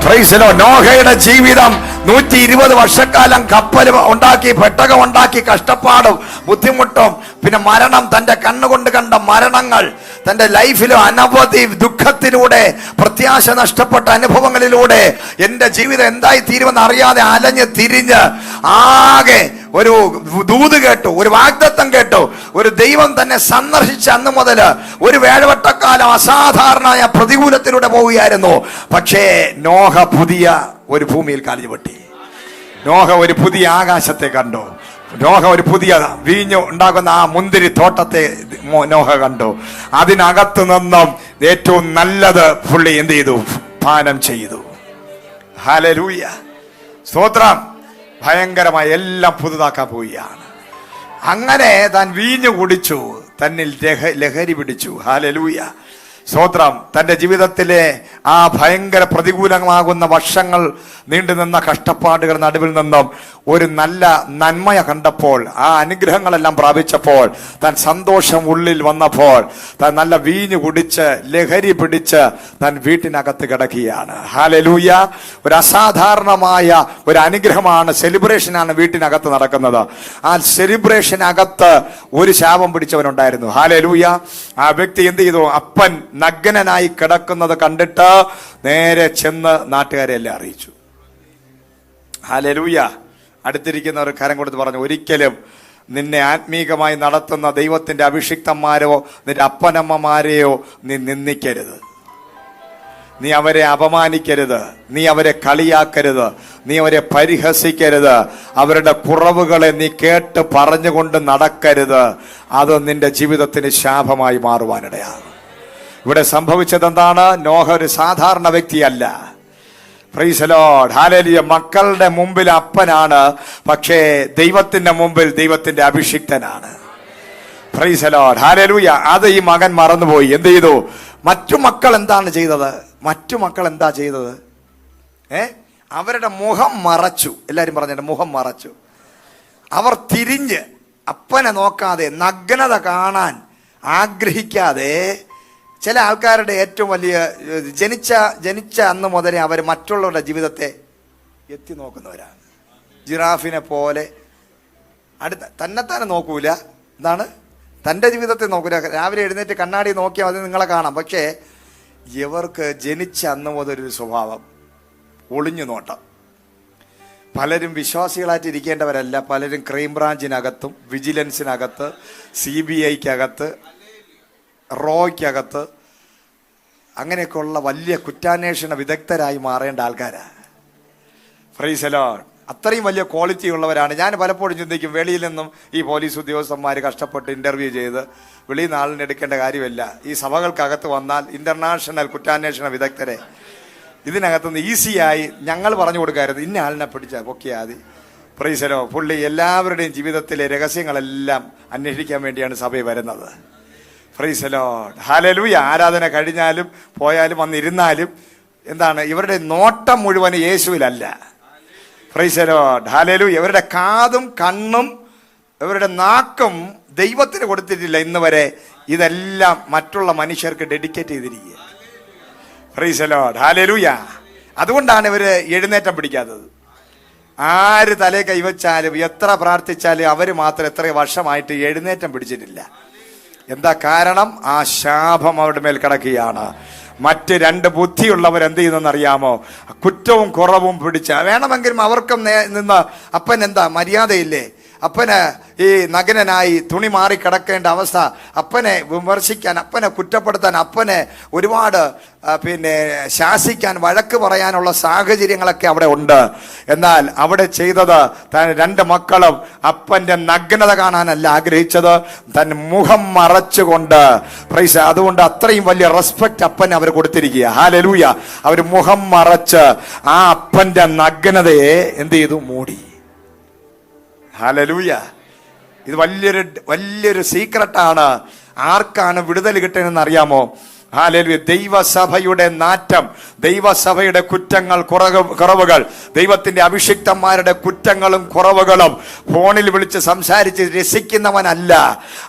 Praise the Lord. നോഹയുടെ ജീവിതം 120 വർഷക്കാലം കപ്പൽ ഉണ്ടാക്കി, പെട്ടകം ഉണ്ടാക്കി, കഷ്ടപ്പാടും ബുദ്ധിമുട്ടും, പിന്നെ മരണം, തന്റെ കണ്ണുകൊണ്ട് കണ്ട മരണങ്ങൾ, തന്റെ ലൈഫിൽ അനവധി ദുഃഖത്തിലൂടെ, പ്രത്യാശ നഷ്ടപ്പെട്ട അനുഭവങ്ങളിലൂടെ എന്റെ ജീവിതം എന്തായി തീരുമെന്ന് അറിയാതെ അലഞ്ഞ് തിരിഞ്ഞ് ആകെ ഒരു ദൂത് കേട്ടു, ഒരു വാഗ്ദത്തം കേട്ടു, ഒരു ദൈവം തന്നെ സന്ദർശിച്ച അന്ന് മുതൽ ഒരു വേഴവട്ടക്കാലം അസാധാരണമായ പ്രതികൂലത്തിലൂടെ പോവുകയായിരുന്നു. പക്ഷേ നോഹ പുതിയ ഒരു ഭൂമിയിൽ കാലിൽ വെട്ടി. നോഹ ഒരു പുതിയ ആകാശത്തെ കണ്ടു. നോഹ ഒരു പുതിയ വീഞ്ഞ് ഉണ്ടാകുന്ന ആ മുന്തിരി തോട്ടത്തെ നോഹ കണ്ടു. അതിനകത്ത് നിന്നും ഏറ്റവും നല്ലത് പുള്ളി എന്ത് ചെയ്തു? പാനം ചെയ്തു. ഹല്ലേലൂയ, സ്തോത്രം. ഭയങ്കരമായി എല്ലാം പുതുതാക്കാൻ പോവുകയാണ്. അങ്ങനെ താൻ വീഞ്ഞു കുടിച്ചു, തന്നിൽ ലഹരി പിടിച്ചു. ഹല്ലേലൂയ, സ്തോത്രം. തന്റെ ജീവിതത്തിലെ ആ ഭയങ്കര പ്രതികൂലമാകുന്ന വർഷങ്ങൾ നീണ്ടുനിന്ന കഷ്ടപ്പാടുകൾ നടുവിൽ നിന്നും ഒരു നല്ല നന്മ കണ്ടപ്പോൾ, ആ അനുഗ്രഹങ്ങളെല്ലാം പ്രാപിച്ചപ്പോൾ, താൻ സന്തോഷം ഉള്ളിൽ വന്നപ്പോൾ, താൻ നല്ല വീഞ്ഞു കുടിച്ച് ലഹരി പിടിച്ച് താൻ വീട്ടിനകത്ത് കിടക്കുകയാണ്. ഹല്ലേലൂയ. ഒരു അസാധാരണമായ ഒരു അനുഗ്രഹമാണ്, സെലിബ്രേഷനാണ് വീട്ടിനകത്ത് നടക്കുന്നത്. ആ സെലിബ്രേഷനകത്ത് ഒരു ശാപം പിടിച്ചവനുണ്ടായിരുന്നു. ഹല്ലേലൂയ. ആ വ്യക്തി എന്ത് ചെയ്തു? അപ്പൻ നഗ്നനായി കിടക്കുന്നത് കണ്ടിട്ട് നേരെ ചെന്ന് നാട്ടുകാരെ എല്ലാം അറിയിച്ചു. ഹല്ലേലൂയ. അടുത്തിരിക്കുന്നവർ കരം കൊടുത്ത് പറഞ്ഞു, ഒരിക്കലും നിന്നെ ആത്മീകമായി നടത്തുന്ന ദൈവത്തിന്റെ അഭിഷിക്തന്മാരോ നിന്റെ അപ്പനമ്മമാരെയോ നീ നിന്ദിക്കരുത്, നീ അവരെ അപമാനിക്കരുത്, നീ അവരെ കളിയാക്കരുത്, നീ അവരെ പരിഹസിക്കരുത്, അവരുടെ കുറവുകളെ നീ കേട്ട് പറഞ്ഞുകൊണ്ട് നടക്കരുത്. അത് നിന്റെ ജീവിതത്തിന് ശാപമായി മാറുവാനിടയാകും. ഇവിടെ സംഭവിച്ചത് എന്താണ്? നോഹ ഒരു സാധാരണ വ്യക്തിയല്ല. Praise the Lord. ഹല്ലേലൂയ. മക്കളുടെ മുമ്പിൽ അപ്പനാണ്, പക്ഷേ ദൈവത്തിന്റെ മുമ്പിൽ ദൈവത്തിന്റെ അഭിഷിക്തനാണ്. Praise the Lord. ഹല്ലേലൂയ. അത് ഈ മകൻ മറന്നുപോയി. എന്ത് ചെയ്തു? മറ്റു മക്കൾ എന്താണ് ചെയ്തത്? മറ്റു മക്കൾ എന്താ ചെയ്തത്? അവരുടെ മുഖം മറച്ചു. എല്ലാരും പറഞ്ഞിട്ട് മുഖം മറച്ചു. അവർ തിരിഞ്ഞ് അപ്പനെ നോക്കാതെ, നഗ്നത കാണാൻ ആഗ്രഹിക്കാതെ, ചില ആൾക്കാരുടെ ഏറ്റവും വലിയ ജനിച്ച അന്ന് മുതലേ അവർ മറ്റുള്ളവരുടെ ജീവിതത്തെ എത്തി നോക്കുന്നവരാണ്. ജിറാഫിനെ പോലെ തന്നെത്താനെ നോക്കൂല. എന്താണ്? തൻ്റെ ജീവിതത്തെ നോക്കൂല. രാവിലെ എഴുന്നേറ്റ് കണ്ണാടി നോക്കിയാൽ അത് നിങ്ങളെ കാണാം. പക്ഷേ ഇവർക്ക് ജനിച്ച അന്ന് മുതലൊരു സ്വഭാവം, ഒളിഞ്ഞു നോട്ടം. പലരും വിശ്വാസികളായിട്ട് ഇരിക്കേണ്ടവരല്ല. പലരും ക്രൈം ബ്രാഞ്ചിനകത്തും വിജിലൻസിനകത്ത്, CBIക്കകത്ത്, റോയ്ക്കകത്ത് അങ്ങനെയൊക്കെയുള്ള വലിയ കുറ്റാന്വേഷണ വിദഗ്ധരായി മാറേണ്ട ആൾക്കാരാണ്. Price the Lord. അത്രയും വലിയ ക്വാളിറ്റി ഉള്ളവരാണ്. ഞാൻ പലപ്പോഴും ചിന്തിക്കും, വെളിയിൽ നിന്നും ഈ പോലീസ് ഉദ്യോഗസ്ഥന്മാർ കഷ്ടപ്പെട്ട് ഇൻ്റർവ്യൂ ചെയ്ത് വെളിയിൽ നിന്ന് ആളിനെ എടുക്കേണ്ട കാര്യമില്ല. ഈ സഭകൾക്കകത്ത് വന്നാൽ ഇൻ്റർനാഷണൽ കുറ്റാന്വേഷണ വിദഗ്ധരെ ഇതിനകത്തുനിന്ന് ഈസിയായി ഞങ്ങൾ പറഞ്ഞു കൊടുക്കാറുണ്ട്, ഇന്ന ആളിനെ പിടിച്ചാൽ പൊക്കിയാൽ മതി. Praise the Lord. പുള്ളി എല്ലാവരുടെയും ജീവിതത്തിലെ രഹസ്യങ്ങളെല്ലാം അന്വേഷിക്കാൻ വേണ്ടിയാണ് സഭയിൽ വരുന്നത്. Praise the Lord. ഹല്ലേലൂയ. ആരാധന കഴിഞ്ഞാലും പോയാലും വന്നിരുന്നാലും എന്താണ്, ഇവരുടെ നോട്ടം മുഴുവൻ യേശുവിലല്ല. Praise the Lord. ഹല്ലേലൂയ. ഇവരുടെ കാതും കണ്ണും ഇവരുടെ നാക്കും ദൈവത്തിന് കൊടുത്തിട്ടില്ല ഇന്ന് വരെ. ഇതെല്ലാം മറ്റുള്ള മനുഷ്യർക്ക് ഡെഡിക്കേറ്റ് ചെയ്തിരിക്കുക. Price the Lord. ഹല്ലേലൂയ. അതുകൊണ്ടാണ് ഇവര് എഴുന്നേറ്റം പിടിക്കാത്തത്. ആര് തലേ കൈവച്ചാലും എത്ര പ്രാർത്ഥിച്ചാലും അവർ മാത്രം എത്ര വർഷമായിട്ട് എഴുന്നേറ്റം പിടിച്ചിട്ടില്ല. എന്താ കാരണം? ആ ശാപം അവരുടെ മേൽ കിടക്കുകയാണ്. മറ്റ് രണ്ട് ബുദ്ധിയുള്ളവർ എന്ത് ചെയ്യുന്നറിയാമോ? കുറ്റവും കുറവും പിടിച്ച വേണമെങ്കിലും അവർക്കും നിന്ന് അപ്പൻ എന്താ മര്യാദയില്ലേ? അപ്പന് ഈ നഗ്നനായി തുണി മാറി കിടക്കേണ്ട അവസ്ഥ, അപ്പനെ വിമർശിക്കാൻ, അപ്പനെ കുറ്റപ്പെടുത്താൻ, അപ്പനെ ഒരുപാട് ശാസിക്കാൻ, വഴക്ക് പറയാനുള്ള സാഹചര്യങ്ങളൊക്കെ അവിടെ ഉണ്ട്. എന്നാൽ അവിടെ ചെയ്തത് രണ്ട് മക്കളും അപ്പന്റെ നഗ്നത കാണാനല്ല ആഗ്രഹിച്ചത്, തൻ മുഖം മറച്ചുകൊണ്ട്. പ്രൈസ്. അതുകൊണ്ട് അത്രയും വലിയ റെസ്പെക്ട് അപ്പൻ അവർ കൊടുത്തിരിക്കുക. ഹല്ലേലൂയ. അവർ മുഖം മറച്ച് ആ അപ്പന്റെ നഗ്നതയെ എന്ത് ചെയ്തു? മൂടി. ഹല്ലേലൂയ. ഇത് വലിയൊരു സീക്രട്ടാണ്. ആർക്കാണ് വിടുതൽ കിട്ടുന്നതെന്ന് അറിയാമോ? ഹല്ലേലൂയ. ദൈവസഭയുടെ നാറ്റം, ദൈവസഭയുടെ കുറ്റങ്ങൾ, കുറവുകൾ, ദൈവത്തിന്റെ അഭിഷിക്തന്മാരുടെ കുറ്റങ്ങളും കുറവുകളും ഫോണിൽ വിളിച്ച് സംസാരിച്ച് രസിക്കുന്നവനല്ല.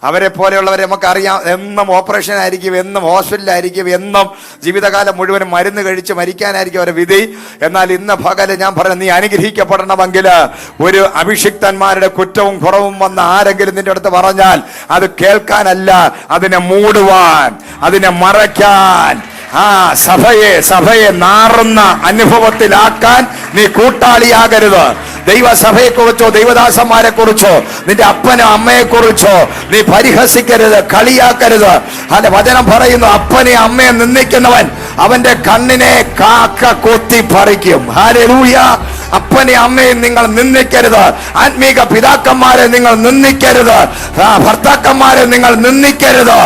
അവരെ പോലെയുള്ളവരെ നമുക്കറിയാം. എന്നും ഓപ്പറേഷൻ ആയിരിക്കും, എന്നും ഹോസ്പിറ്റലായിരിക്കും, എന്നും ജീവിതകാലം മുഴുവനും മരുന്ന് കഴിച്ച് മരിക്കാനായിരിക്കും അവരുടെ വിധി. എന്നാൽ ഇന്ന് പകല് ഞാൻ പറഞ്ഞു, നീ അനുഗ്രഹിക്കപ്പെടണമെങ്കിൽ ഒരു അഭിഷിക്തന്മാരുടെ കുറ്റവും കുറവും വന്ന് ആരെങ്കിലും നിന്റെ അടുത്ത് പറഞ്ഞാൽ അത് കേൾക്കാനല്ല, അതിനെ മൂടുവാൻ, അതിനെ മറയ്ക്കാൻ, ആ സഭയെ നാറുന്ന അനുഭവത്തിലാക്കാൻ നീ കൂട്ടാളിയാകരുത്. ദൈവസഭയെക്കുറിച്ചോ ദൈവദാസന്മാരെ കുറിച്ചോ നിന്റെ അപ്പനോ അമ്മയെ കുറിച്ചോ നീ പരിഹസിക്കരുത്, കളിയാക്കരുത്. അതിന്റെ വചനം പറയുന്നു, അപ്പനെ അമ്മയെ നിന്ദിക്കുന്നവൻ അവന്റെ കണ്ണിനെ കാക്ക കൊത്തി പറിക്കും. ഹല്ലേലൂയ. അപ്പനെ അമ്മയെ നിങ്ങൾ നിന്ദിക്കരുത്. ആത്മീക പിതാക്കന്മാരെ നിങ്ങൾ നിന്ദിക്കരുത്. ഭർത്താക്കന്മാരെ നിങ്ങൾ നിന്ദിക്കരുത്.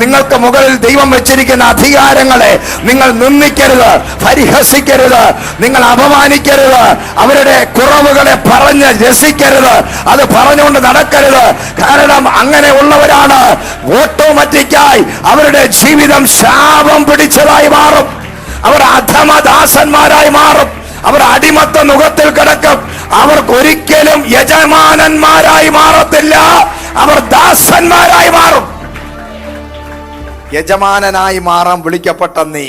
നിങ്ങൾക്ക് മുകളിൽ ദൈവം വെച്ചിരിക്കുന്ന അധികാരങ്ങളെ നിങ്ങൾ നിന്ദിക്കരുത്, പരിഹസിക്കരുത്, നിങ്ങൾ അപമാനിക്കരുത്. അവരുടെ കുറവുകളെ പറഞ്ഞ് രസിക്കരുത്, അത് പറഞ്ഞുകൊണ്ട് നടക്കരുത്. കാരണം അങ്ങനെ ഉള്ളവരാണ് ഓട്ടോമാറ്റിക്കായി അവരുടെ ജീവിതം ശാപം പിടിച്ചതായി മാറും. അവർ അധമദാസന്മാരായി മാറും. അവർ അടിമത്ത മുഖത്തിൽ കിടക്കും. അവർക്കൊരിക്കലും യജമാനന്മാരായി മാറത്തില്ല, അവർ ദാസന്മാരായി മാറും. യജമാനനായി മാറാൻ വിളിക്കപ്പെട്ട നീ,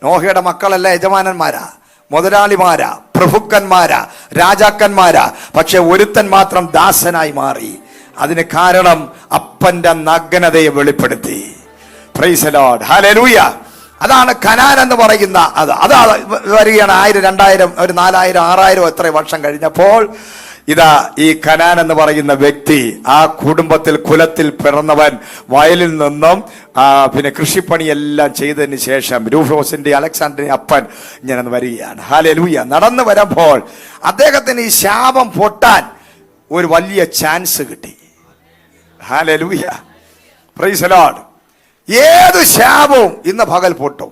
നോഹയുടെ മക്കളല്ല യജമാനന്മാരാ, മുതലാളിമാരാ, പ്രഭുക്കന്മാരാ, രാജാക്കന്മാരാ. പക്ഷെ ഒരുത്തൻ മാത്രം ദാസനായി മാറി. അതിന് കാരണം അപ്പന്റെ നഗ്നതയെ വെളിപ്പെടുത്തി. Price the Lord. ഹല്ലേലൂയ. അതാണ് കനാൻ എന്ന് പറയുന്ന അതാ വരികയാണ്. 1000, 2000, ഒരു 4000, 6000 എത്ര വർഷം കഴിഞ്ഞപ്പോൾ ഇതാ ഈ കനാൻ എന്ന് പറയുന്ന വ്യക്തി, ആ കുടുംബത്തിൽ കുലത്തിൽ പിറന്നവൻ, വയലിൽ നിന്നും കൃഷിപ്പണിയെല്ലാം ചെയ്തതിന് ശേഷം രൂഫോസിന്റെ അലക്സാണ്ടറിന്റെ അപ്പൻ ഇങ്ങനെ വരികയാണ്. ഹല്ലേലൂയ. നടന്നു വരുമ്പോൾ അദ്ദേഹത്തിന് ഈ ശാപം പൊട്ടാൻ ഒരു വലിയ ചാൻസ് കിട്ടി. ഹല്ലേലൂയ. Praise the Lord. ഏത് ശാപവും ഇന്ന് പകൽ പൊട്ടും.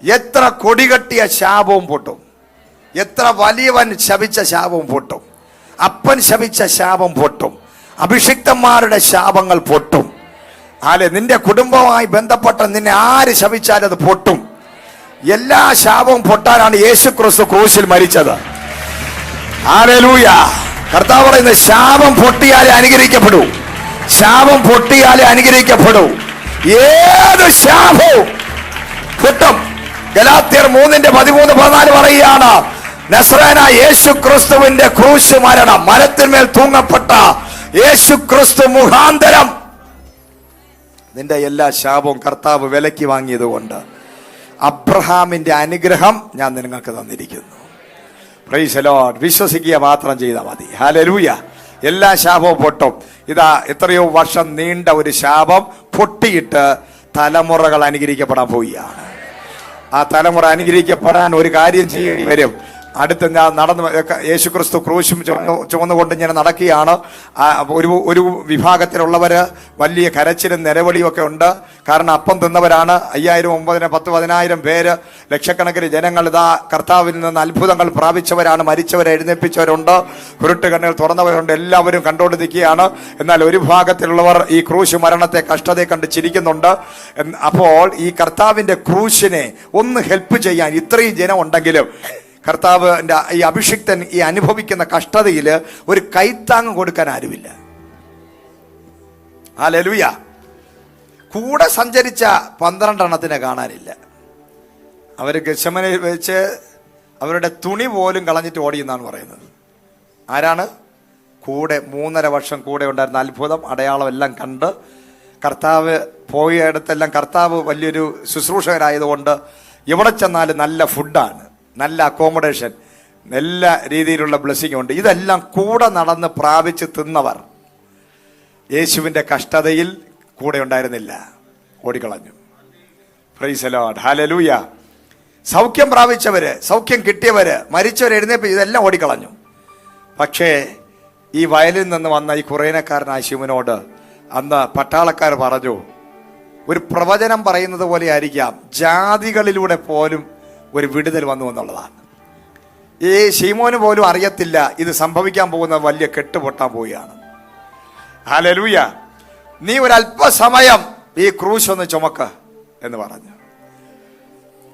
എത്ര കൊടികെട്ടിയ ശാപവും പൊട്ടും. എത്ര വലിയവൻ ശപിച്ച ശാപവും പൊട്ടും. അപ്പൻ ശപിച്ച ശാപം പൊട്ടും. അഭിഷിക്തന്മാരുടെ ശാപങ്ങൾ പൊട്ടും. നിന്റെ കുടുംബവുമായി ബന്ധപ്പെട്ട നിന്നെ ആര് ശപിച്ചാലും അത് പൊട്ടും. എല്ലാ ശാപവും പൊട്ടാനാണ് യേശു ക്രിസ്തു ക്രൂശിൽ മരിച്ചത്. ഹല്ലേലൂയ. കർത്താവ് പറയുന്നത്, ശാപം പൊട്ടിയാലേ അനുഗ്രഹിക്കപ്പെടൂ. ശാപം പൊട്ടിയാലേ അനുഗ്രഹിക്കപ്പെടൂ. ഏത് ശാപവും പൊട്ടും. ഗലാത്യർ 3:13-14 പറയുകയാണ്, നസ്രായനായ യേശു ക്രിസ്തുവിന്റെ ക്രൂശ് മരണം, മരത്തിന്മേൽ തൂങ്ങപ്പെട്ട യേശു ക്രിസ്തു മുഖാന്തരം നിന്റെ എല്ലാ ശാപവും കർത്താവ് വിലയ്ക്ക് വാങ്ങിയത് കൊണ്ട് അബ്രഹാമിന്റെ അനുഗ്രഹം ഞാൻ നിങ്ങൾക്ക് തന്നിരിക്കുന്നു. Price the Lord. വിശ്വസിക്കുക മാത്രം ചെയ്താൽ മതി. ഹല്ലേലൂയ. എല്ലാ ശാപവും പൊട്ടും. ഇതാ എത്രയോ വർഷം നീണ്ട ഒരു ശാപം പൊട്ടിയിട്ട് തലമുറകൾ അനുഗ്രഹിക്കപ്പെടാൻ പോവുകയാണ്. ആ തലമുറ അനുഗ്രഹിക്കപ്പെടാൻ ഒരു കാര്യം ചെയ്യേണ്ടി വരും. അടുത്ത് ഞാൻ നടന്ന് യേശുക്രിസ്തു ക്രൂശും ചുമന്നുകൊണ്ട് ഇങ്ങനെ നടക്കുകയാണ്. ഒരു വിഭാഗത്തിലുള്ളവര് വലിയ കരച്ചിലും നിലവിളിയും ഒക്കെ ഉണ്ട്. കാരണം അപ്പം തിന്നവരാണ്. 5000, 9,000, 10,000, 10,000 പേര്, ലക്ഷക്കണക്കിന് ജനങ്ങൾ ഇതാ കർത്താവിൽ നിന്ന് അത്ഭുതങ്ങൾ പ്രാപിച്ചവരാണ്. മരിച്ചവരെ എഴുന്നേൽപ്പിച്ചവരുണ്ട്, കുരുട്ട് കണ്ണുകൾ തുറന്നവരുണ്ട്. എല്ലാവരും കണ്ടുകൊണ്ട് നിൽക്കുകയാണ്. എന്നാൽ ഒരു വിഭാഗത്തിലുള്ളവർ ഈ ക്രൂശ് മരണത്തെ, കഷ്ടതയെ കണ്ട് ചിരിക്കുന്നുണ്ട്. അപ്പോൾ ഈ കർത്താവിന്റെ ക്രൂശിനെ ഒന്ന് ഹെൽപ്പ് ചെയ്യാൻ ഇത്രയും ജനം ഉണ്ടെങ്കിലും കർത്താവിന്റെ ഈ അഭിഷിക്തൻ ഈ അനുഭവിക്കുന്ന കഷ്ടതയിൽ ഒരു കൈത്താങ് കൊടുക്കാൻ ആരുമില്ല. ഹല്ലേലൂയ. കൂടെ സഞ്ചരിച്ച 12 എണ്ണത്തിനെ കാണാനില്ല. അവര് ഗെത്ശമനയിൽ വെച്ച് അവരുടെ തുണി പോലും കളഞ്ഞിട്ട് ഓടിയെന്നാണ് പറയുന്നത്. ആരാണ് കൂടെ 3.5 വർഷം കൂടെ ഉണ്ടായിരുന്ന? അത്ഭുതം, അടയാളം എല്ലാം കണ്ട് കർത്താവ് പോയിടത്തെല്ലാം കർത്താവ് വലിയൊരു ശുശ്രൂഷകരായതുകൊണ്ട് എവിടെ ചെന്നാലും നല്ല ഫുഡാണ്, നല്ല അക്കോമഡേഷൻ, എല്ലാ രീതിയിലുള്ള ബ്ലെസ്സിങ് ഉണ്ട്. ഇതെല്ലാം കൂടെ നടന്ന് പ്രാപിച്ച് തിന്നവർ യേശുവിൻ്റെ കഷ്ടതയിൽ കൂടെ ഉണ്ടായിരുന്നില്ല, ഓടിക്കളഞ്ഞു. Praise the Lord. ഹല്ലേലൂയ. സൗഖ്യം പ്രാപിച്ചവര്, സൗഖ്യം കിട്ടിയവര്, മരിച്ചവർ എഴുന്നേൽപ്പ്, ഇതെല്ലാം ഓടിക്കളഞ്ഞു. പക്ഷേ ഈ വയലിൽ നിന്ന് വന്ന ഈ കുറേനക്കാരനായ ശിവനോട് അന്ന് പട്ടാളക്കാർ പറഞ്ഞു, ഒരു പ്രവചനം പറയുന്നത് പോലെ ആയിരിക്കാം, ജാതികളിലൂടെ പോലും ഒരു വിടുതൽ വന്നു എന്നുള്ളതാണ്. ഈ ശീമോന് പോലും അറിയത്തില്ല ഇത് സംഭവിക്കാൻ പോകുന്ന വലിയ കെട്ടുപൊട്ടാൻ പോവുകയാണ്. ഹല്ലേലൂയ. നീ ഒരല്പസമയം ഈ ക്രൂശ് ഒന്ന് ചുമക്ക് എന്ന് പറഞ്ഞു.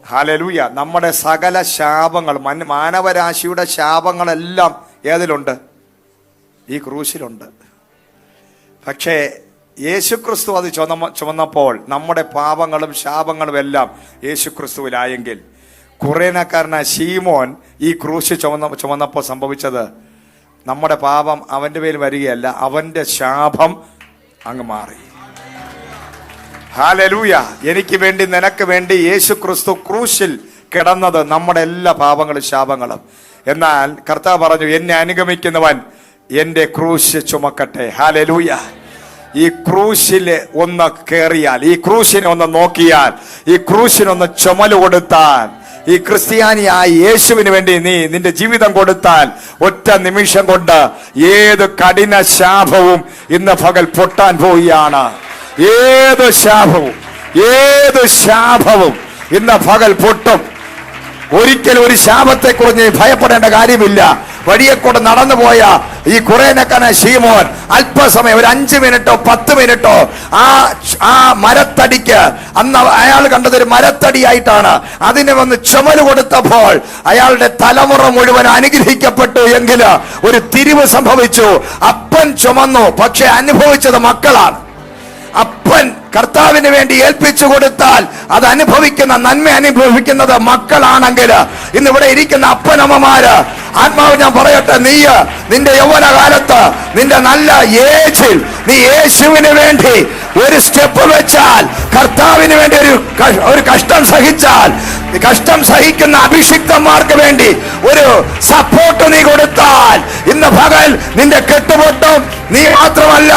ഹല്ലേലൂയ. നമ്മുടെ സകല ശാപങ്ങൾ, മാനവരാശിയുടെ ശാപങ്ങളെല്ലാം ഏതിലുണ്ട്? ഈ ക്രൂശിലുണ്ട്. പക്ഷേ യേശുക്രിസ്തു അത് ചുമന്നപ്പോൾ നമ്മുടെ പാപങ്ങളും ശാപങ്ങളും എല്ലാം യേശുക്രിസ്തുവിലായെങ്കിൽ കുറേനക്കാരനായ ശീമോൻ ഈ ക്രൂശ് ചുമന്നപ്പോൾ സംഭവിച്ചത് നമ്മുടെ പാപം അവന്റെ പേരിൽ വരികയല്ല, അവന്റെ ശാപം അങ്ങ് മാറി. ഹല്ലേലൂയ. എനിക്ക് വേണ്ടി, നിനക്ക് വേണ്ടി യേശുക്രിസ്തു ക്രൂശിൽ കിടന്നത് നമ്മുടെ എല്ലാ പാപങ്ങളും ശാപങ്ങളും. എന്നാൽ കർത്താവ് പറഞ്ഞു, എന്നെ അനുഗമിക്കുന്നവൻ എന്റെ ക്രൂശ് ചുമക്കട്ടെ. ഹല്ലേലൂയ. ഈ ക്രൂശില് ഒന്ന് കേറിയാൽ, ഈ ക്രൂശിനെ ഒന്ന് നോക്കിയാൽ, ഈ ക്രൂശിനൊന്ന് ചുമല് കൊടുത്താൽ, ഈ ക്രിസ്ത്യാനിയായ യേശുവിന് വേണ്ടി നീ നിന്റെ ജീവിതം കൊടുത്താൽ, ഒറ്റ നിമിഷം കൊണ്ട് ഏത് കഠിന ശാപവും ഇന്ന് പകൽ പൊട്ടാൻ പോവുകയാണ്. ഏത് ശാപവും ഇന്ന് പകൽ പൊട്ടും. ഒരിക്കലും ഒരു ശാപത്തെ കുറിച്ച് ഭയപ്പെടേണ്ട കാര്യമില്ല. വഴിയെ കൂടെ നടന്നുപോയ ഈ കുറേനക്കാരനായ ശീമോൻ അല്പസമയം, ഒരു 5 മിനിറ്റോ 10 മിനിറ്റോ ആ മരത്തടിക്ക്, അന്ന് അയാൾ കണ്ടത് ഒരു മരത്തടിയായിട്ടാണ്, അതിനെ വന്ന് ചുമല് കൊടുത്തപ്പോൾ അയാളുടെ തലമുറ മുഴുവൻ അനുഗ്രഹിക്കപ്പെട്ടു. എങ്കിൽ ഒരു തിരിവ് സംഭവിച്ചു. അപ്പൻ ചുമന്നു, പക്ഷെ അനുഭവിച്ചത് മക്കളാണ്. അപ്പൻ കർത്താവിന് വേണ്ടി ഏൽപ്പിച്ചു കൊടുത്താൽ അത് അനുഭവിക്കുന്ന, നന്മ അനുഭവിക്കുന്നത് മക്കളാണെങ്കിൽ, ഇന്ന് ഇവിടെ ഇരിക്കുന്ന അപ്പനമ്മമാര്, ആത്മാവ് ഞാൻ പറയട്ടെ, നീ നിന്റെ യൗവന കാലത്ത്, നിന്റെ നല്ല ഏജിൽ നീ യേശുവിന് വേണ്ടി ഒരു സ്റ്റെപ്പ് വെച്ചാൽ, കർത്താവിന് വേണ്ടി ഒരു കഷ്ടം സഹിച്ചാൽ, കഷ്ടം സഹിക്കുന്ന അഭിഷിക്തന്മാർക്ക് വേണ്ടി ഒരു സപ്പോർട്ട് നീ കൊടുത്താൽ, ഇന്ന് പകൽ നിന്റെ കെട്ടുപൊട്ടും. നീ മാത്രമല്ല,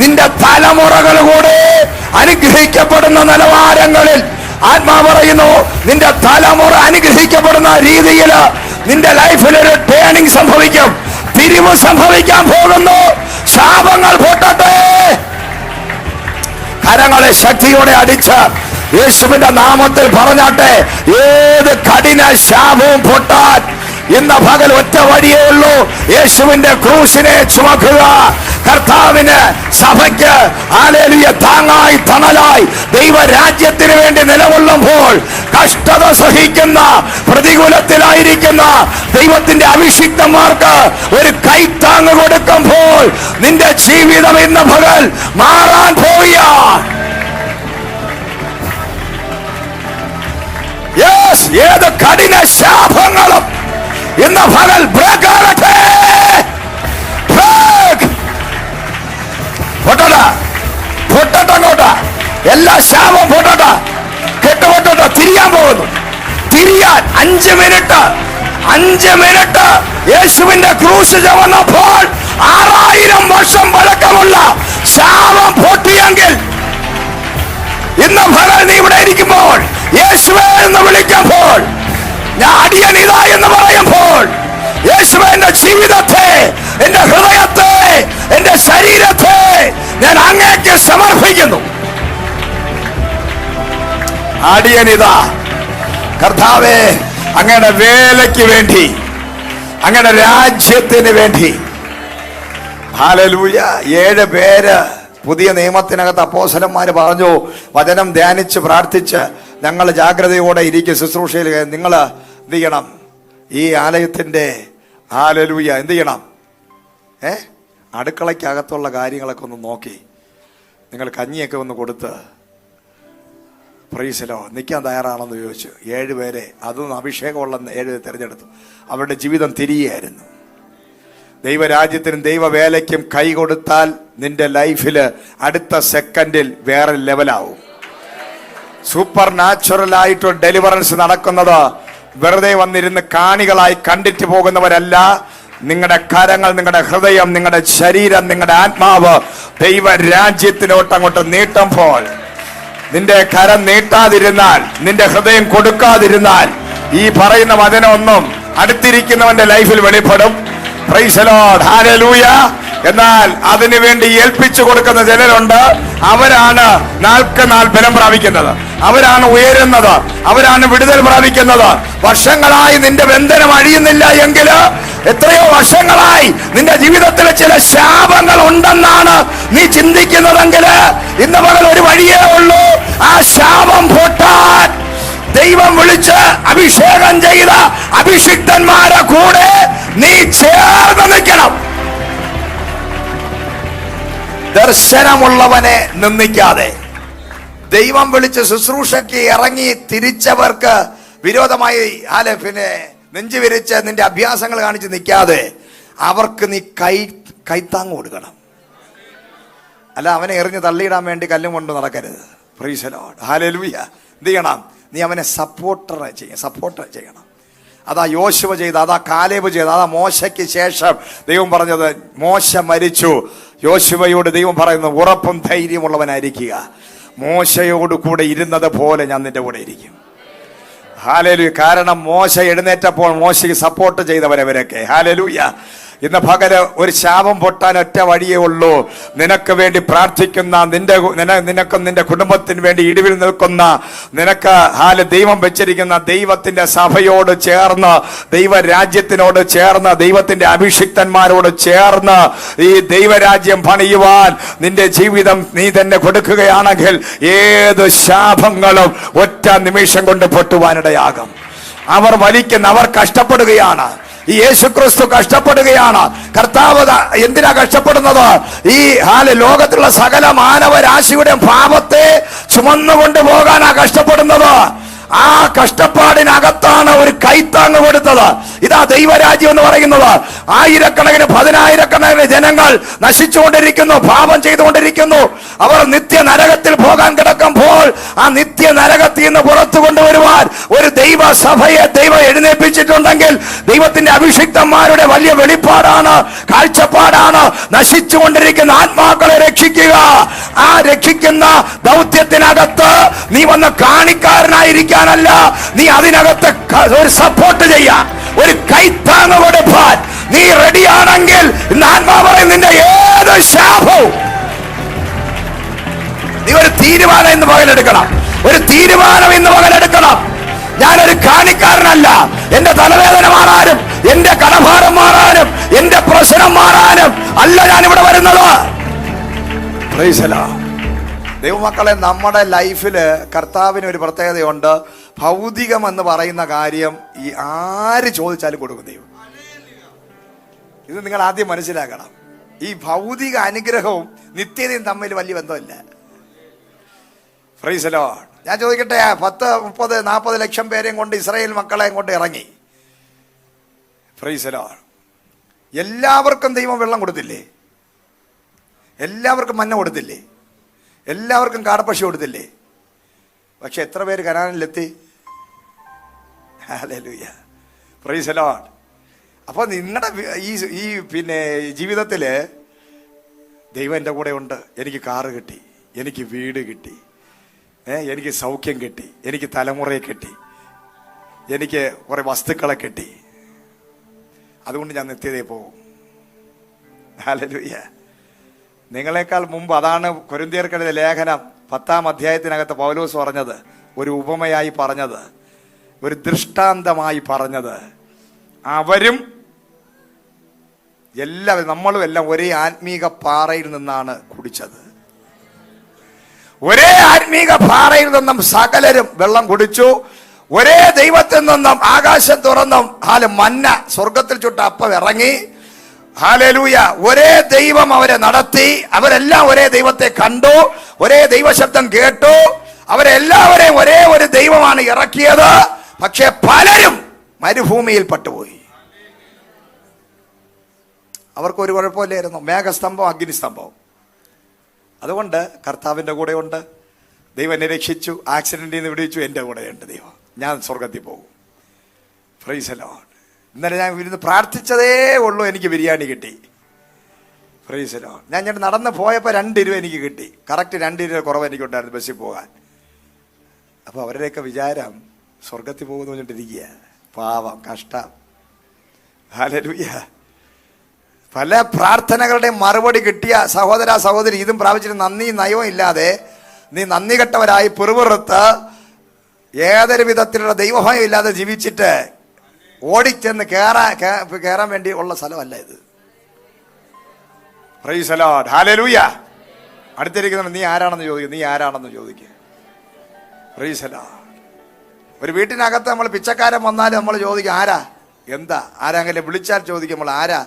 നിന്റെ തലമുറകൾ കൂടെ അനുഗ്രഹിക്കപ്പെടുന്ന നിലവാരങ്ങളിൽ ആത്മാവ് പറയുന്നു, നിന്റെ തലമുറ അനുഗ്രഹിക്കപ്പെടുന്ന രീതിയിൽ നിന്റെ ലൈഫിൽ ഒരു ടേണിംഗ് സംഭവിക്കും, തിരിവ് സംഭവിക്കാൻ പോകുന്നു. ശാപങ്ങൾ പൊട്ടട്ടെ. കരങ്ങളെ ശക്തിയോടെ അടിച്ച് യേശുവിന്റെ നാമത്തിൽ പറഞ്ഞാട്ടെ, ഏത് കഠിന ശാപവും പൊട്ടാൻ ഇന്ന് പകൽ ഒറ്റ വഴിയേ ഉള്ളൂ. യേശുവിന്റെ ക്രൂശിനെ ചുമക്കുക. കർത്താവിന്, സഭയ്ക്ക് ഹല്ലേലൂയ താങ്ങായി, തണലായി, ദൈവരാജ്യത്തിന് വേണ്ടി നിലകൊള്ളുമ്പോൾ, കഷ്ടത സഹിക്കുന്ന, പ്രതികൂലത്തിലായിരിക്കുന്ന ദൈവത്തിന്റെ അഭിഷിക്തന്മാർക്ക് ഒരു കൈത്താങ്ങ് കൊടുക്കുമ്പോൾ നിന്റെ ജീവിതം ഇന്ന് പകൽ മാറാൻ പോവുകയാണ്. ഏത് കഠിന ശാപങ്ങളും ഇന്ന് പകൽ ബ്രേക്ക് ആകട്ടെ. പൊട്ടട്ടങ്ങോട്ട് എല്ലാ ശാപവും പൊട്ടട്ട, കെട്ടുപൊട്ടട്ട, തിരിയാൻ പോകുന്നു. തിരിയാൻ 5 മിനിറ്റ് 5 മിനിറ്റ് യേശുവിന്റെ ക്രൂശ് ചുമന്നപ്പോൾ 6000 വർഷം പഴക്കമുള്ള ശാപം പൊട്ടിയെങ്കിൽ ഇന്ന് പകൽ നീ ഇവിടെ ഇരിക്കുമ്പോൾ യേശുവേ എന്ന് വിളിക്കുമ്പോൾ, ഞാൻ അടിയനിതാ എന്ന് പറയുമ്പോൾ, യേശുവേ എന്റെ ജീവിതത്തെ, എന്റെ ഹൃദയത്തെ, എന്റെ ശരീരത്തെ ഞാൻ അങ്ങേക്ക് സമർപ്പിക്കുന്നു. അടിയനിതാ കർത്താവേ, അങ്ങയുടെ വേലയ്ക്ക് വേണ്ടി, അങ്ങയുടെ രാജ്യത്തിന് വേണ്ടി. ഹല്ലേലൂയ. 7 പേര് പുതിയ നിയമത്തിനകത്ത് അപ്പോസ്തലന്മാര് പറഞ്ഞു, വചനം ധ്യാനിച്ച് പ്രാർത്ഥിച്ച് ഞങ്ങൾ ജാഗ്രതയോടെ ഇരിക്കും ശുശ്രൂഷയിൽ. നിങ്ങൾ എന്ത് ചെയ്യണം? ഈ ആലയത്തിന്റെ ഹല്ലേലൂയ എന്ത് ചെയ്യണം? അടുക്കളയ്ക്കകത്തുള്ള കാര്യങ്ങളൊക്കെ ഒന്ന് നോക്കി നിങ്ങൾ കഞ്ഞിയൊക്കെ ഒന്ന് കൊടുത്ത് പ്രൈസലോ നിൽക്കാൻ തയ്യാറാണെന്ന് ചോദിച്ചു. 7 പേരെ, അതും അഭിഷേകമുള്ള 7 തിരഞ്ഞെടുത്തു. അവരുടെ ജീവിതം തിരികെയായിരുന്നു. ദൈവരാജ്യത്തിനും ദൈവവേലയ്ക്കും കൈ കൊടുത്താൽ നിന്റെ ലൈഫിൽ അടുത്ത സെക്കൻഡിൽ വേറെ ലെവലാവും. സൂപ്പർ നാച്ചുറൽ ആയിട്ട് ഡെലിവറൻസ് നടക്കുന്നത് വെറുതെ വന്നിരുന്ന് കാണികളായി കണ്ടിട്ട് പോകുന്നവരല്ല. നിങ്ങളുടെ കരങ്ങൾ, നിങ്ങളുടെ ഹൃദയം, നിങ്ങളുടെ ശരീരം, നിങ്ങളുടെ ആത്മാവ് ദൈവരാജ്യത്തിലോട്ട് അങ്ങോട്ട് നീട്ടുമ്പോൾ, നിന്റെ കരം നീട്ടാതിരുന്നാൽ, നിന്റെ ഹൃദയം കൊടുക്കാതിരുന്നാൽ, ഈ പറയുന്ന വചനമൊന്നും അടുത്തിരിക്കുന്നവന്റെ ലൈഫിൽ വെളിപ്പെടും. Praise the Lord, hallelujah. എന്നാൽ അതിനു വേണ്ടി ഏൽപ്പിച്ചു കൊടുക്കുന്ന ചിലരുണ്ട്. അവരാണ് നാൾക്ക് നാൾ ബലം പ്രാപിക്കുന്നത്, അവരാണ് ഉയരുന്നത്, അവരാണ് വിടുതൽ പ്രാപിക്കുന്നത്. വർഷങ്ങളായി നിന്റെ ബന്ധനം അഴിയുന്നില്ല എങ്കിൽ, എത്രയോ വർഷങ്ങളായി നിന്റെ ജീവിതത്തിൽ ചില ശാപങ്ങൾ ഉണ്ടെന്നാണ് നീ ചിന്തിക്കുന്നതെങ്കിൽ, ഇന്ന് പകൽ ഒരു വഴിയേ ഉള്ളൂ. ആ ശാപം പൊട്ടാൻ ദൈവം വിളിച്ച് അഭിഷേകം ചെയ്ത അഭിഷിക്തന്മാരെ കൂടെ നീ ചേർന്ന് നിൽക്കണം. ദർശനമുള്ളവനെ നിന്ദിക്കാതെ, ദൈവം വിളിച്ച് ശുശ്രൂഷയ്ക്ക് ഇറങ്ങി തിരിച്ചവർക്ക് വിരോധമായി പിന്നെ നെഞ്ചു വിരിച്ച് നിന്റെ അഭ്യാസങ്ങൾ കാണിച്ച് നിൽക്കാതെ അവർക്ക് നീ കൈത്താങ് കൊടുക്കണം. അല്ല, അവനെ എറിഞ്ഞ് തള്ളിയിടാൻ വേണ്ടി കല്ലും കൊണ്ട് നടക്കരുത്. Price the Lord, hallelujah. എന്ത് ചെയ്യണം? നീ അവനെ സപ്പോർട്ട് ചെയ്യണം. അതാ യോശുവ ചെയ്ത, അതാ കാലേബ് ചെയ്ത, അതാ മോശയ്ക്ക് ശേഷം ദൈവം പറഞ്ഞത്. മോശ മരിച്ചു, യോശുവയോട് ദൈവം പറയുന്നത് ഉറപ്പും ധൈര്യമുള്ളവനായിരിക്കുക. മോശയോട് കൂടെ ഇരുന്നത് പോലെ ഞാൻ നിന്റെ കൂടെ ഇരിക്കും. ഹല്ലേലൂയ. കാരണം മോശ എഴുന്നേറ്റപ്പോൾ മോശയ്ക്ക് സപ്പോർട്ട് ചെയ്തവരവരൊക്കെ. ഹല്ലേലൂയ. ഇന്ന് പകല് ഒരു ശാപം പൊട്ടാൻ ഒറ്റ വഴിയേ ഉള്ളൂ. നിനക്ക് വേണ്ടി പ്രാർത്ഥിക്കുന്ന, നിനക്കും നിന്റെ കുടുംബത്തിന് വേണ്ടി ഇടിവിൽ നിൽക്കുന്ന, നിനക്ക് ദൈവം വെച്ചിരിക്കുന്ന ദൈവത്തിന്റെ സഭയോട് ചേർന്ന്, ദൈവരാജ്യത്തിനോട് ചേർന്ന്, ദൈവത്തിന്റെ അഭിഷിക്തന്മാരോട് ചേർന്ന് ഈ ദൈവരാജ്യം പണിയുവാൻ നിന്റെ ജീവിതം നീ തന്നെ കൊടുക്കുകയാണെങ്കിൽ ഏത് ശാപങ്ങളും ഒറ്റ നിമിഷം കൊണ്ട് പൊട്ടുവാനിടയാകും. അവർ വലിക്കുന്ന, അവർ കഷ്ടപ്പെടുകയാണ്. ഈ യേശുക്രിസ്തു കഷ്ടപ്പെടുകയാണ്. കർത്താവ് എന്തിനാ കഷ്ടപ്പെടുന്നത്? ഈ ലോകത്തിലുള്ള സകല മാനവരാശിയുടെ പാപത്തെ ചുമന്നുകൊണ്ട് പോകാനാ കഷ്ടപ്പെടുന്നത്. ആ കഷ്ടപ്പാടിനകത്താണ് ഒരു കൈത്താങ് കൊടുത്തത്. ഇതാ ദൈവരാജ്യം എന്ന് പറയുന്നത്. ആയിരക്കണക്കിന് 10,000-കണക്കിന് ജനങ്ങൾ നശിച്ചുകൊണ്ടിരിക്കുന്നു, പാപം ചെയ്തുകൊണ്ടിരിക്കുന്നു. അവർ നിത്യ നരകത്തിൽ പോകാൻ കിടക്കുമ്പോൾ ആ നിത്യ നരകത്തിൽ നിന്ന് പുറത്തു കൊണ്ടുവരുവാൻ ഒരു ദൈവസഭയെ ദൈവം എഴുന്നേൽപ്പിച്ചിട്ടുണ്ടെങ്കിൽ, ദൈവത്തിന്റെ അഭിഷിക്തന്മാരുടെ വലിയ വെളിപ്പാടാണ്, കാഴ്ചപ്പാടാണ് നശിച്ചുകൊണ്ടിരിക്കുന്ന ആത്മാക്കളെ രക്ഷിക്കുക. ആ രക്ഷിക്കുന്ന ദൗത്യത്തിനകത്ത് നീ വന്ന് കാണിക്കാരനായിരിക്കാനല്ല, നീ അതിനകത്ത് ഒരു സപ്പോർട്ട് ചെയ്യാൻ, ഒരു കൈത്താങ് കൊടുക്കാൻ നീ റെഡിയാണെങ്കിൽ, നിന്റെ ഏത് ശാപവും നീ ഒരു തീരുമാനം ഇന്ന് പകലെടുക്കണം. ഒരു തീരുമാനം ഇന്ന് പകലെടുക്കണം. ഞാനൊരു കാണിക്കാരനല്ല. എന്റെ തലവേദന മാറാനും, എന്റെ കടഭാരം മാറാനും, എന്റെ പ്രശ്നം മാറാനും അല്ല ഞാനിവിടെ വരുന്നത്. Praise the Lord. ദൈവമക്കളെ, നമ്മുടെ ലൈഫില് കർത്താവിന് ഒരു പ്രത്യേകതയുണ്ട്. ഭൗതികം എന്ന് പറയുന്ന കാര്യം ഈ ആര് ചോദിച്ചാലും കൊടുക്കും ദൈവം. ഇത് നിങ്ങൾ ആദ്യം മനസ്സിലാക്കണം. ഈ ഭൗതിക അനുഗ്രഹവും നിത്യതയും തമ്മിൽ വലിയ ബന്ധമില്ല. Price the Lord. ഞാൻ ചോദിക്കട്ടെ, 10, 30, 40 ലക്ഷം പേരെയും കൊണ്ട് ഇസ്രായേൽ മക്കളെയും കൊണ്ട് ഇറങ്ങി. Price the Lord. എല്ലാവർക്കും ദൈവം വെള്ളം കൊടുത്തില്ലേ? എല്ലാവർക്കും മന്ന കൊടുത്തില്ലേ? എല്ലാവർക്കും കാടപ്പക്ഷി കൊടുത്തില്ലേ? പക്ഷെ എത്ര പേര് കനാനിലെത്തി? ഹല്ലേലൂയ. Praise the Lord. അപ്പോൾ നിങ്ങളുടെ ഈ പിന്നെ ജീവിതത്തില് ദൈവം എൻ്റെ കൂടെ ഉണ്ട്. എനിക്ക് കാറ് കിട്ടി, എനിക്ക് വീട് കിട്ടി, എനിക്ക് സൗഖ്യം കിട്ടി, എനിക്ക് തലമുറയെ കിട്ടി, എനിക്ക് കുറെ വസ്തുക്കളെ കിട്ടി, അതുകൊണ്ട് ഞാൻ നിത്യതയിൽ പോകും. ഹല്ലേലൂയ. നിങ്ങളെക്കാൾ മുമ്പ്, അതാണ് കൊരിന്ത്യർക്കെഴുതിയ ലേഖനം 10-ാം അധ്യായത്തിനകത്ത് പൗലോസ് പറഞ്ഞത്, ഒരു ഉപമയായി പറഞ്ഞത്, ഒരു ദൃഷ്ടാന്തമായി പറഞ്ഞത്. അവരും എല്ലാവരും, നമ്മളും എല്ലാം ഒരേ ആത്മീക പാറയിൽ നിന്നാണ് കുടിച്ചത്. ഒരേ ആത്മീക പാറയിൽ നിന്നും സകലരും വെള്ളം കുടിച്ചു. ഒരേ ദൈവത്തിൽ നിന്നും ആകാശം തുറന്നും മന്ന സ്വർഗത്തിൽ ചുട്ട അപ്പം ഇറങ്ങി. ഹല്ലേലൂയ. ഒരേ ദൈവം അവരെ നടത്തി. അവരെല്ലാം ഒരേ ദൈവത്തെ കണ്ടു, ഒരേ ദൈവശബ്ദം കേട്ടു. അവരെല്ലാവരെയും ഒരേ ഒരു ദൈവമാണ് ഇറക്കിയത്. പക്ഷെ പലരും മരുഭൂമിയിൽ പെട്ടുപോയി. അവർക്കൊരു കുഴപ്പമില്ലായിരുന്നു. മേഘസ്തംഭം, അഗ്നിസ്തംഭം. അതുകൊണ്ട് കർത്താവിൻ്റെ കൂടെ ഉണ്ട്. ദൈവം എന്നെ രക്ഷിച്ചു, ആക്സിഡന്റിൽ നിന്ന് വിടിച്ചു. എൻ്റെ കൂടെയുണ്ട് ദൈവം. ഞാൻ സ്വർഗത്തിൽ പോകും. Price the Lord. ഇന്നലെ ഞാൻ ഇരുന്ന് പ്രാർത്ഥിച്ചതേ ഉള്ളൂ, എനിക്ക് ബിരിയാണി കിട്ടി. Price the Lord. ഞാൻ നടന്ന് പോയപ്പോൾ 2 രൂപ എനിക്ക് കിട്ടി. കറക്റ്റ് 2 രൂപ കുറവ് എനിക്കുണ്ടായിരുന്നു ബസ്സിൽ പോകാൻ. അപ്പോൾ അവരുടെയൊക്കെ വിചാരം സ്വർഗത്തിൽ പോകുന്നു പറഞ്ഞിട്ടിരിക്കുക. പാവം, കഷ്ടം. ഹല്ലേലൂയ. പല പ്രാർത്ഥനകളുടെ മറുപടി കിട്ടിയ സഹോദര സഹോദരി, ഇതും പ്രാപിച്ചിട്ട് നന്ദി നയവും ഇല്ലാതെ നീ നന്ദി കെട്ടവരായി പിറുപിറുത്ത് ഏതൊരു വിധത്തിലുള്ള ദൈവഭയം ഇല്ലാതെ ജീവിച്ചിട്ട് ഓടിച്ചെന്ന് കയറാൻ വേണ്ടി ഉള്ള സ്ഥലമല്ല ഇത്. Price the Lord. ഹല്ലേലൂയ. അടുത്തിരിക്കുന്നവൻ നീ ആരാണെന്ന് ചോദിക്കും, നീ ആരാണെന്ന് ചോദിക്കുക. Price the Lord. ഒരു വീട്ടിനകത്ത് നമ്മൾ പിച്ചക്കാരൻ വന്നാലും നമ്മൾ ചോദിക്കും ആരാ, എന്താ, ആരാങ്കിലും വിളിച്ചാൽ ചോദിക്കും നമ്മൾ ആരാ,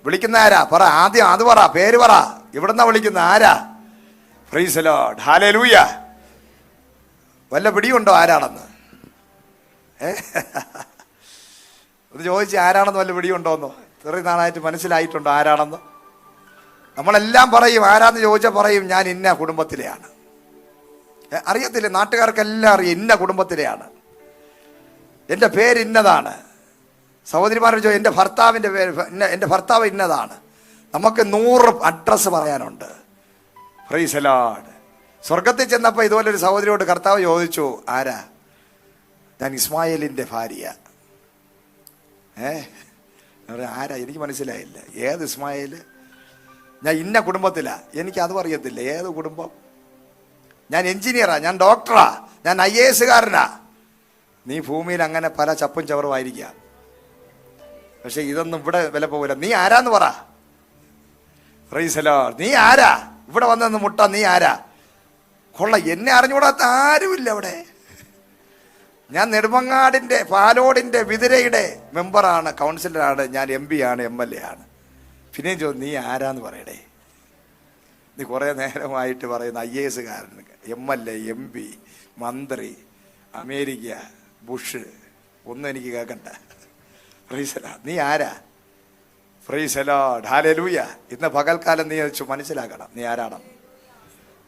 വിളിക്കുന്ന ആരാ, പറ ആദ്യം അത് പറ, പേര് പറ, ഇവിടുന്ന വിളിക്കുന്ന ആരാ. Price the Lord. ഹല്ലേലൂയ. വല്ല പിടിയുണ്ടോ ആരാണെന്ന്? ഒന്ന് ചോദിച്ച് ആരാണെന്ന് വല്ല പിടിയുണ്ടോന്നോ? ഇത്രയും നാളായിട്ട് മനസ്സിലായിട്ടുണ്ടോ ആരാണെന്ന്? നമ്മളെല്ലാം പറയും, ആരാന്ന് ചോദിച്ചാൽ പറയും ഞാൻ ഇന്ന കുടുംബത്തിലെയാണ്. അറിയത്തില്ല, നാട്ടുകാർക്കെല്ലാം അറിയാം ഇന്ന കുടുംബത്തിലെയാണ്, എൻ്റെ പേര് ഇന്നതാണ്. സഹോദരിമാരോട് ചോദിച്ചു എൻ്റെ ഭർത്താവിൻ്റെ പേര്, എൻ്റെ ഭർത്താവ് ഇന്നതാണ്. നമുക്ക് 100 അഡ്രസ്സ് പറയാനുണ്ട്. Price the Lord. സ്വർഗത്തിൽ ചെന്നപ്പോൾ ഇതുപോലെ ഒരു സഹോദരിയോട് കർത്താവ് ചോദിച്ചു ആരാ, ഞാൻ ഇസ്മായേലിൻ്റെ ഭാര്യ. ആരാ, എനിക്ക് മനസ്സിലായില്ല. ഏത് ഇസ്മായേൽ? ഞാൻ ഇന്ന കുടുംബത്തിലാ. എനിക്ക് അതും അറിയത്തില്ല ഏത് കുടുംബം. ഞാൻ എഞ്ചിനീയറാ, ഞാൻ ഡോക്ടറാ, ഞാൻ IAS കാരനാ. നീ ഭൂമിയിൽ അങ്ങനെ പല ചപ്പും ചവറുമായിരിക്കാം, പക്ഷെ ഇതൊന്നും ഇവിടെ വില പോകില്ല. നീ ആരാന്ന് പറ. Price the Lord. നീ ആരാ? ഇവിടെ വന്നെന്ന് മുട്ട, നീ ആരാ? കൊള്ള, എന്നെ അറിഞ്ഞുകൂടാത്ത ആരുമില്ല അവിടെ. ഞാൻ നെടുമങ്ങാടിൻ്റെ, പാലോടിൻ്റെ, വിതുരയുടെ മെമ്പറാണ്, കൗൺസിലറാണ്, ഞാൻ MP ആണ്, MLA ആണ്. പിന്നെയും ചോദിച്ചു നീ ആരാന്ന് പറയടേ. നീ കുറേ നേരമായിട്ട് പറയുന്ന IAS കാരൻ, MLA, MP, മന്ത്രി, അമേരിക്ക, ബുഷ്, ഒന്നും എനിക്ക് കേൾക്കണ്ട. Price the Lord. നീ ആരാ? Price the Lord. ഹല്ലേലൂയ. ഇന്ന് പകൽക്കാലം നീ മനസ്സിലാക്കണം നീ ആരാണ്.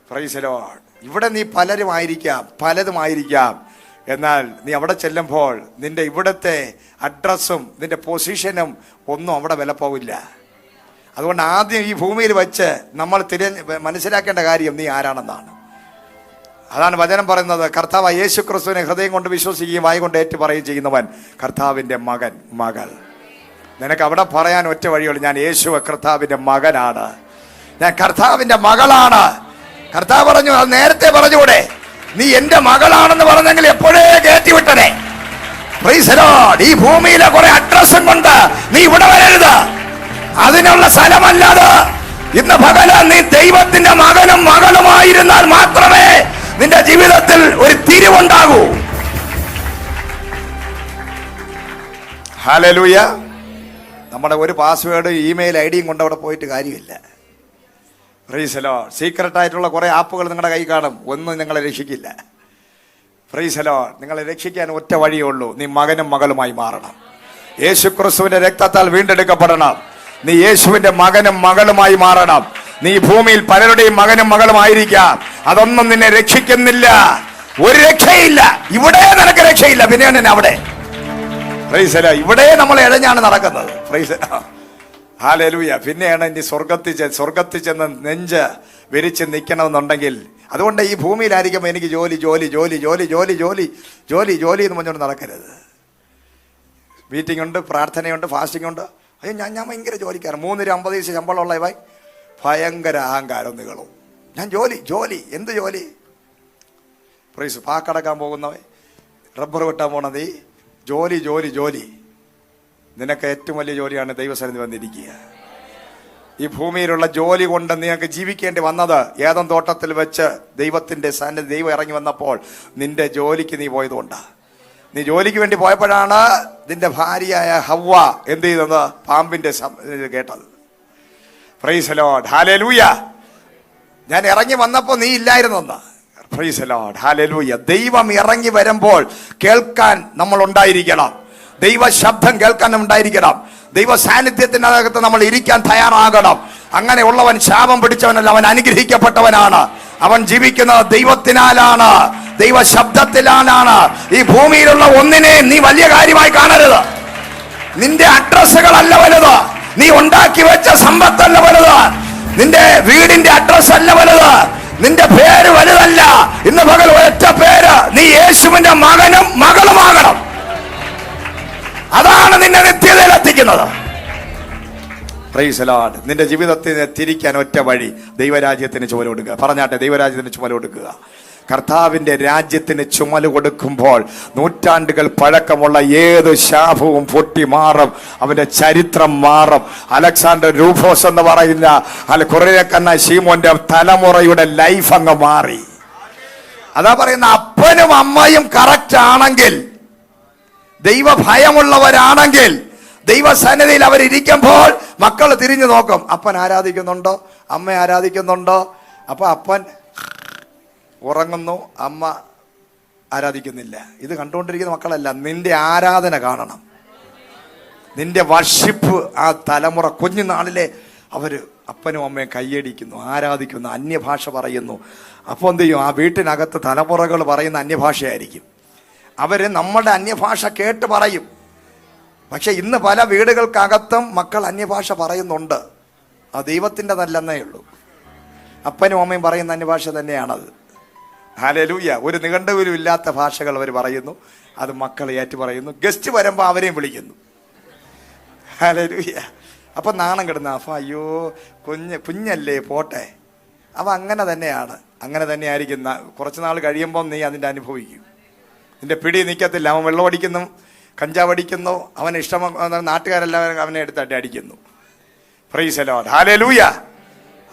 Price the Lord. ഇവിടെ നീ പലരുമായിരിക്കാം, പലതുമായിരിക്കാം. എന്നാൽ നീ അവിടെ ചെല്ലുമ്പോൾ നിന്റെ ഇവിടുത്തെ അഡ്രസ്സും നിന്റെ പൊസിഷനും ഒന്നും അവിടെ വില പോവില്ല. അതുകൊണ്ട് ആദ്യം ഈ ഭൂമിയിൽ വെച്ച് നമ്മൾ മനസ്സിലാക്കേണ്ട കാര്യം നീ ആരാണെന്നാണ്. അതാണ് വചനം പറയുന്നത്. കർത്താവ് യേശു ക്രിസ്തുവിനെ ഹൃദയം കൊണ്ട് വിശ്വസിക്കുകയും വായ കൊണ്ട് ഏറ്റു പറയുകയും ചെയ്യുന്നവൻ കർത്താവിൻ്റെ മകൻ, മകൾ. നിനക്ക് അവിടെ പറയാൻ ഒറ്റ വഴിയുള്ളൂ, ഞാൻ യേശു കർത്താവിൻ്റെ മകനാണ്, ഞാൻ കർത്താവിൻ്റെ മകളാണ്. കർത്താവ് പറഞ്ഞു, അത് നേരത്തെ പറഞ്ഞുകൂടെ? നീ എൻ്റെ മകളാണെന്ന് പറഞ്ഞെങ്കിൽ എപ്പോഴേ കയറ്റിവിട്ടനെ. Price the Lord. ഈ ഭൂമിയിലെ കുറെ അഡ്രസ്സും കൊണ്ട് നീ ഇവിടെ വരരുത്, അതിനുള്ള സ്ഥലമല്ലാതെ. ഇന്ന് പകല നീ ദൈവത്തിന്റെ മകനും മകളുമായിരുന്നാൽ മാത്രമേ നിന്റെ ജീവിതത്തിൽ ഒരു തിരിവുണ്ടാകൂ. ഹല്ലേലൂയ. നമ്മുടെ ഒരു പാസ്വേഡ്, ഇമെയിൽ ID കൊണ്ട് അവിടെ പോയിട്ട് കാര്യമില്ല. Price the Lord. സീക്രട്ട് ആയിട്ടുള്ള കുറെ ആപ്പുകൾ നിങ്ങളുടെ കൈ കാണും, ഒന്നും നിങ്ങളെ രക്ഷിക്കില്ല. Price the Lord. നിങ്ങളെ രക്ഷിക്കാൻ ഒറ്റ വഴിയേ ഉള്ളൂ, നീ മകനും മകളുമായി മാറണം. യേശു ക്രിസ്തുവിന്റെ രക്തത്താൽ വീണ്ടെടുക്കപ്പെടണം. നീ യേശുവിന്റെ മകനും മകളുമായി മാറണം. നീ ഭൂമിയിൽ പലരുടെയും മകനും മകളുമായിരിക്കാം, അതൊന്നും നിന്നെ രക്ഷിക്കുന്നില്ല. ഒരു രക്ഷയില്ല. ഇവിടെ നിനക്ക് രക്ഷയില്ല, പിന്നെയാണ് അവിടെ. Price the Lord. ഇവിടെ നമ്മൾ ഇഴഞ്ഞാണ് നടക്കുന്നത്. Price hallelujah. പിന്നെയാണ് ഇനി സ്വർഗത്തിൽ ചെന്ന് നെഞ്ച് വിരിച്ച് നിൽക്കണമെന്നുണ്ടെങ്കിൽ, അതുകൊണ്ട് ഈ ഭൂമിയിലായിരിക്കുമ്പോൾ എനിക്ക് ജോലി ജോലി ജോലി ജോലി ജോലി ജോലി ജോലി ജോലി എന്ന് പറഞ്ഞുകൊണ്ട് നടക്കരുത്. മീറ്റിംഗ് ഉണ്ട്, പ്രാർത്ഥനയുണ്ട്, ഫാസ്റ്റിംഗ് ഉണ്ട്. അയ്യോ ഞാൻ ഭയങ്കര ജോലിക്കാരൻ, 350 ശമ്പളമുള്ള ഇവൻ ഭയങ്കര അഹങ്കാരം നികളും. ഞാൻ ജോലി ജോലി എന്ത് ജോലി? പ്രൈസ്. പാക്കടക്കാൻ പോകുന്നവൻ, റബ്ബർ വെട്ടാൻ പോണ നീ, ജോലി ജോലി ജോലി. നിനക്ക് ഏറ്റവും വലിയ ജോലിയാണ് ദൈവസന്നിധി വന്നിരിക്കുക. ഈ ഭൂമിയിലുള്ള ജോലി കൊണ്ട് നിനക്ക് ജീവിക്കേണ്ടി വന്നത് ഏദൻ തോട്ടത്തിൽ വെച്ച് ദൈവത്തിന്റെ സാന്നിധ്യം, ദൈവം ഇറങ്ങി വന്നപ്പോൾ നിന്റെ ജോലിക്ക് നീ പോയതുകൊണ്ടാ. നീ ജോലിക്ക് വേണ്ടി പോയപ്പോഴാണ് നിന്റെ ഭാര്യയായ ഹവ്വ എന്ത് ചെയ്തത്? പാമ്പിന്റെ കേട്ടത്. Praise the Lord. ഹല്ലേലൂയ. ഞാൻ ഇറങ്ങി വന്നപ്പോൾ നീ ഇല്ലായിരുന്നെന്ന്. Praise the Lord. ഹല്ലേലൂയ. ദൈവം ഇറങ്ങി വരുമ്പോൾ കേൾക്കാൻ നമ്മൾ ഉണ്ടായിരിക്കണം. ദൈവ ശബ്ദം കേൾക്കാൻ ഉണ്ടായിരിക്കണം. ദൈവ സാന്നിധ്യത്തിനകത്ത് നമ്മൾ ഇരിക്കാൻ തയ്യാറാകണം. അങ്ങനെയുള്ളവൻ ശാപം പിടിച്ചവനല്ല, അവൻ അനുഗ്രഹിക്കപ്പെട്ടവനാണ്. അവൻ ജീവിക്കുന്നത് ദൈവത്തിനാലാണ്, ദൈവ ശബ്ദത്തിലാണ്. ഈ ഭൂമിയിലുള്ള ഒന്നിനെ നീ വലിയ കാര്യമായി കാണരുത്. നിന്റെ അഡ്രസ്സുകളല്ല വലുത്, നീ ഉണ്ടാക്കി വെച്ച സമ്പത്തല്ല വലുത്, നിന്റെ വീടിന്റെ അഡ്രസ് അല്ല വലുത്, നിന്റെ പേര് വലുതല്ല. ഇന്ന് പകൽ ഒറ്റ പേര്, നീ യേശുവിന്റെ മകനും മകളുമാകണം. അതാണ് നിന്നെ നിത്യതയിൽ എത്തിക്കുന്നത്. Price the Lord. നിന്റെ ജീവിതത്തിന് തിരിക്കാൻ ഒറ്റ വഴി, ദൈവരാജ്യത്തിന് ചുമല് കൊടുക്കുക. പറഞ്ഞാട്ടെ, ദൈവരാജ്യത്തിന് ചുമല് കൊടുക്കുക. കർത്താവിന്റെ രാജ്യത്തിന് ചുമല് കൊടുക്കുമ്പോൾ നൂറ്റാണ്ടുകൾ പഴക്കമുള്ള ഏത് ശാപവും പൊട്ടി മാറും, അവന്റെ ചരിത്രം മാറും. അലക്സാണ്ടർ രൂഫോസ് എന്ന് പറയുന്ന കുറേക്കന്ന ശീമോന്റെ തലമുറയുടെ ലൈഫ് അങ്ങ് മാറി. അതാ പറയുന്ന, അപ്പനും അമ്മയും കറക്റ്റ് ആണെങ്കിൽ, ദൈവഭയമുള്ളവരാണെങ്കിൽ, ദൈവസന്നിധിയിൽ അവരിയ്ക്കുമ്പോൾ മക്കൾ തിരിഞ്ഞു നോക്കും. അപ്പൻ ആരാധിക്കുന്നുണ്ടോ, അമ്മ ആരാധിക്കുന്നുണ്ടോ? അപ്പൊ അപ്പൻ ഉറങ്ങുന്നു, അമ്മ ആരാധിക്കുന്നില്ല. ഇത് കണ്ടുകൊണ്ടിരിക്കുന്ന മക്കളല്ല, നിന്റെ ആരാധന കാണണം, നിന്റെ വർഷിപ്പ്. ആ തലമുറ കുഞ്ഞുനാളിലെ അവര് അപ്പനും അമ്മയും കൈയടിക്കുന്നു, ആരാധിക്കുന്നു, അന്യഭാഷ പറയുന്നു. അപ്പോൾ എന്ത് ചെയ്യും? ആ വീട്ടിനകത്ത് തലമുറകൾ പറയുന്ന അന്യഭാഷയായിരിക്കും. അവര് നമ്മുടെ അന്യഭാഷ കേട്ട് പറയും. പക്ഷെ ഇന്ന് പല വീടുകൾക്കകത്തും മക്കൾ അന്യഭാഷ പറയുന്നുണ്ട്. ആ ദൈവത്തിൻ്റെ നല്ലെന്നേ ഉള്ളൂ. അപ്പനും അമ്മയും പറയുന്ന അന്യഭാഷ തന്നെയാണത്. ഹല്ലേലൂയ. ഒരു നിഘണ്ടുവിലും ഇല്ലാത്ത ഭാഷകൾ അവർ പറയുന്നു, അത് മക്കൾ ഏറ്റു പറയുന്നു. ഗസ്റ്റ് വരുമ്പോൾ അവരെയും വിളിക്കുന്നു. ഹല്ലേലൂയ. അപ്പം നാണം കിടന്ന അപ്പൊ അയ്യോ കുഞ്ഞല്ലേ പോട്ടെ. അവ അങ്ങനെ തന്നെയാണ്, അങ്ങനെ തന്നെയായിരിക്കും. കുറച്ച് നാൾ കഴിയുമ്പം നീ അതിൻ്റെ അനുഭവിക്കും. നിന്റെ പിടി നിൽക്കത്തില്ല. അവൻ വെള്ളമടിക്കുന്നു, കഞ്ചാവടിക്കുന്നു, അവന് ഇഷ്ടം, നാട്ടുകാരെല്ലാം അവനെ എടുത്തിട്ട് അടിക്കുന്നു. Price the Lord. ഹല്ലേലൂയ.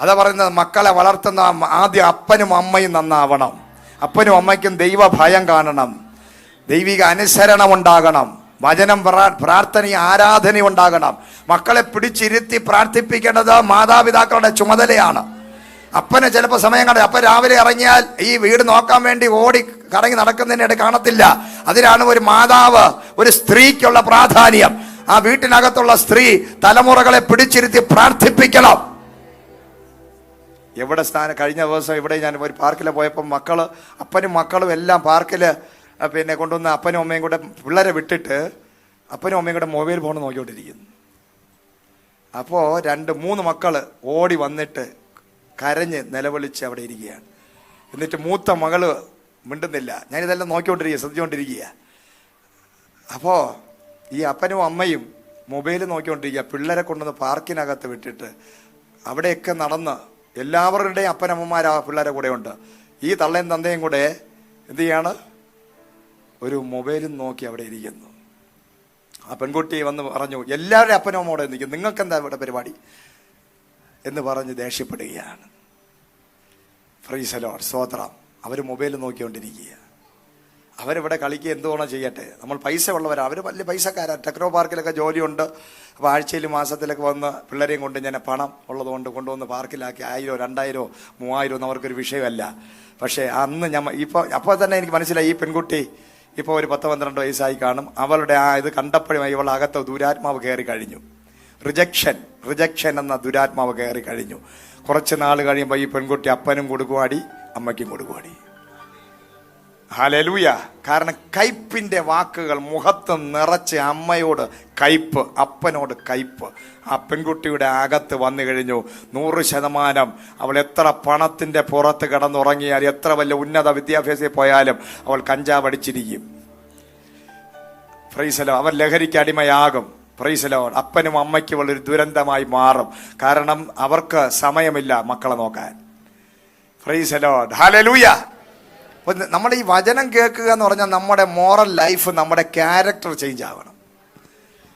അതാ പറയുന്നത്, മക്കളെ വളർത്തുന്ന ആദ്യം അപ്പനും അമ്മയും നന്നാവണം. അപ്പനും അമ്മയ്ക്കും ദൈവ ഭയം കാണണം, ദൈവിക അനുസരണം ഉണ്ടാകണം, വചനം പ്രാർത്ഥനയും ആരാധനയും ഉണ്ടാകണം. മക്കളെ പിടിച്ചിരുത്തി പ്രാർത്ഥിപ്പിക്കേണ്ടത് മാതാപിതാക്കളുടെ ചുമതലയാണ്. അപ്പന് ചിലപ്പോൾ സമയം കണ്ട അപ്പൻ രാവിലെ ഇറങ്ങിയാൽ ഈ വീട് നോക്കാൻ വേണ്ടി ഓടി കറങ്ങി നടക്കുന്നതിനിടെ കാണത്തില്ല. അതിനാണ് ഒരു മാതാവ്, ഒരു സ്ത്രീക്കുള്ള പ്രാധാന്യം. ആ വീട്ടിനകത്തുള്ള സ്ത്രീ തലമുറകളെ പിടിച്ചിരുത്തി പ്രാർത്ഥിപ്പിക്കണം. എവിടെ കഴിഞ്ഞ ദിവസം ഇവിടെ ഞാൻ ഒരു പാർക്കിൽ പോയപ്പോൾ അപ്പനും മക്കളും എല്ലാം പാർക്കിൽ കൊണ്ടുവന്ന് അപ്പനും അമ്മയും കൂടെ പിള്ളേരെ വിട്ടിട്ട് അപ്പനും അമ്മയും കൂടെ മൊബൈൽ ഫോൺ നോക്കിക്കൊണ്ടിരിക്കുന്നു. അപ്പോൾ 2-3 മക്കൾ ഓടി വന്നിട്ട് കരഞ്ഞ് നിലവിളിച്ച് അവിടെ ഇരിക്കുകയാണ്. എന്നിട്ട് മൂത്ത മകള് മിണ്ടുന്നില്ല. ഞാനിതെല്ലാം നോക്കിക്കൊണ്ടിരിക്കുക, ശ്രദ്ധിച്ചുകൊണ്ടിരിക്കുക. അപ്പോൾ ഈ അപ്പനും അമ്മയും മൊബൈൽ നോക്കിക്കൊണ്ടിരിക്കുക. പിള്ളേരെ കൊണ്ടുവന്ന് പാർക്കിനകത്ത് വിട്ടിട്ട് അവിടെയൊക്കെ നടന്ന് എല്ലാവരുടെയും അപ്പനമ്മമാരാ പിള്ളേരെ കൂടെ ഉണ്ട്. ഈ തള്ളയും തന്തയും കൂടെ എന്ത് ചെയ്യാണ്? ഒരു മൊബൈലും നോക്കി അവിടെ ഇരിക്കുന്നു. ആ പെൺകുട്ടി വന്ന് പറഞ്ഞു, എല്ലാവരുടെയും അപ്പനും അമ്മ അവിടെ നിൽക്കും, നിങ്ങൾക്ക് എന്താ ഇവിടെ പരിപാടി എന്ന് പറഞ്ഞ് ദേഷ്യപ്പെടുകയാണ്. Price the Lord. സ്തോത്രം. അവർ മൊബൈൽ നോക്കിക്കൊണ്ടിരിക്കുക. അവരിവിടെ കളിക്കുക, എന്തുവേണം ചെയ്യട്ടെ. നമ്മൾ പൈസ ഉള്ളവരാണ്, അവർ വലിയ പൈസക്കാരാണ്. ടെക്നോ പാർക്കിലൊക്കെ ജോലിയുണ്ട്. അപ്പോൾ ആഴ്ചയിലും മാസത്തിലൊക്കെ വന്ന് പിള്ളേരെയും കൊണ്ട് ഞാൻ പണം ഉള്ളതുകൊണ്ട് കൊണ്ടുവന്ന് പാർക്കിലാക്കി 1000, 2000, 3000 ഒന്നും അവർക്കൊരു വിഷയമല്ല. പക്ഷേ അന്ന് അപ്പോൾ തന്നെ എനിക്ക് മനസ്സിലായി, ഈ പെൺകുട്ടി ഇപ്പോൾ ഒരു 10-12 വയസ്സായി കാണും. അവളുടെ ഇത് കണ്ടപ്പോഴും ഇവളുടെ അകത്ത് ദുരാത്മാവ് കയറി കഴിഞ്ഞു. റിജക്ഷൻ എന്ന ദുരാത്മാവ് കയറി കഴിഞ്ഞു. കുറച്ച് നാൾ കഴിയുമ്പോൾ ഈ പെൺകുട്ടി അപ്പനും കൊടുക്കുവാടി, അമ്മയ്ക്കും കൊടുക്കുവാടി. ഹല്ലേലൂയ. കാരണം കയ്പിന്റെ വാക്കുകൾ മുഖത്ത് നിറച്ച് അമ്മയോട് കയ്പ്, അപ്പനോട് കയ്പ്. ആ പെൺകുട്ടിയുടെ അകത്ത് വന്നു കഴിഞ്ഞു. 100% അവൾ എത്ര പണത്തിന്റെ പുറത്ത് കിടന്നുറങ്ങിയാൽ, എത്ര വലിയ ഉന്നത വിദ്യാഭ്യാസത്തിൽ പോയാലും അവൾ കഞ്ചാവ് അടിച്ചിരിക്കും. Price the Lord. അവൻ ലഹരിക്ക് അടിമയാകും. Price the Lord. അപ്പനും അമ്മയ്ക്കും ഒരു ദുരന്തമായി മാറും. കാരണം അവർക്ക് സമയമില്ല മക്കളെ നോക്കാൻ. Price the Lord. ഹല്ലേലൂയ. നമ്മുടെ ഈ വചനം കേൾക്കുക എന്ന് പറഞ്ഞാൽ നമ്മുടെ മോറൽ ലൈഫ്, നമ്മുടെ ക്യാരക്ടർ ചേഞ്ച് ആകണം.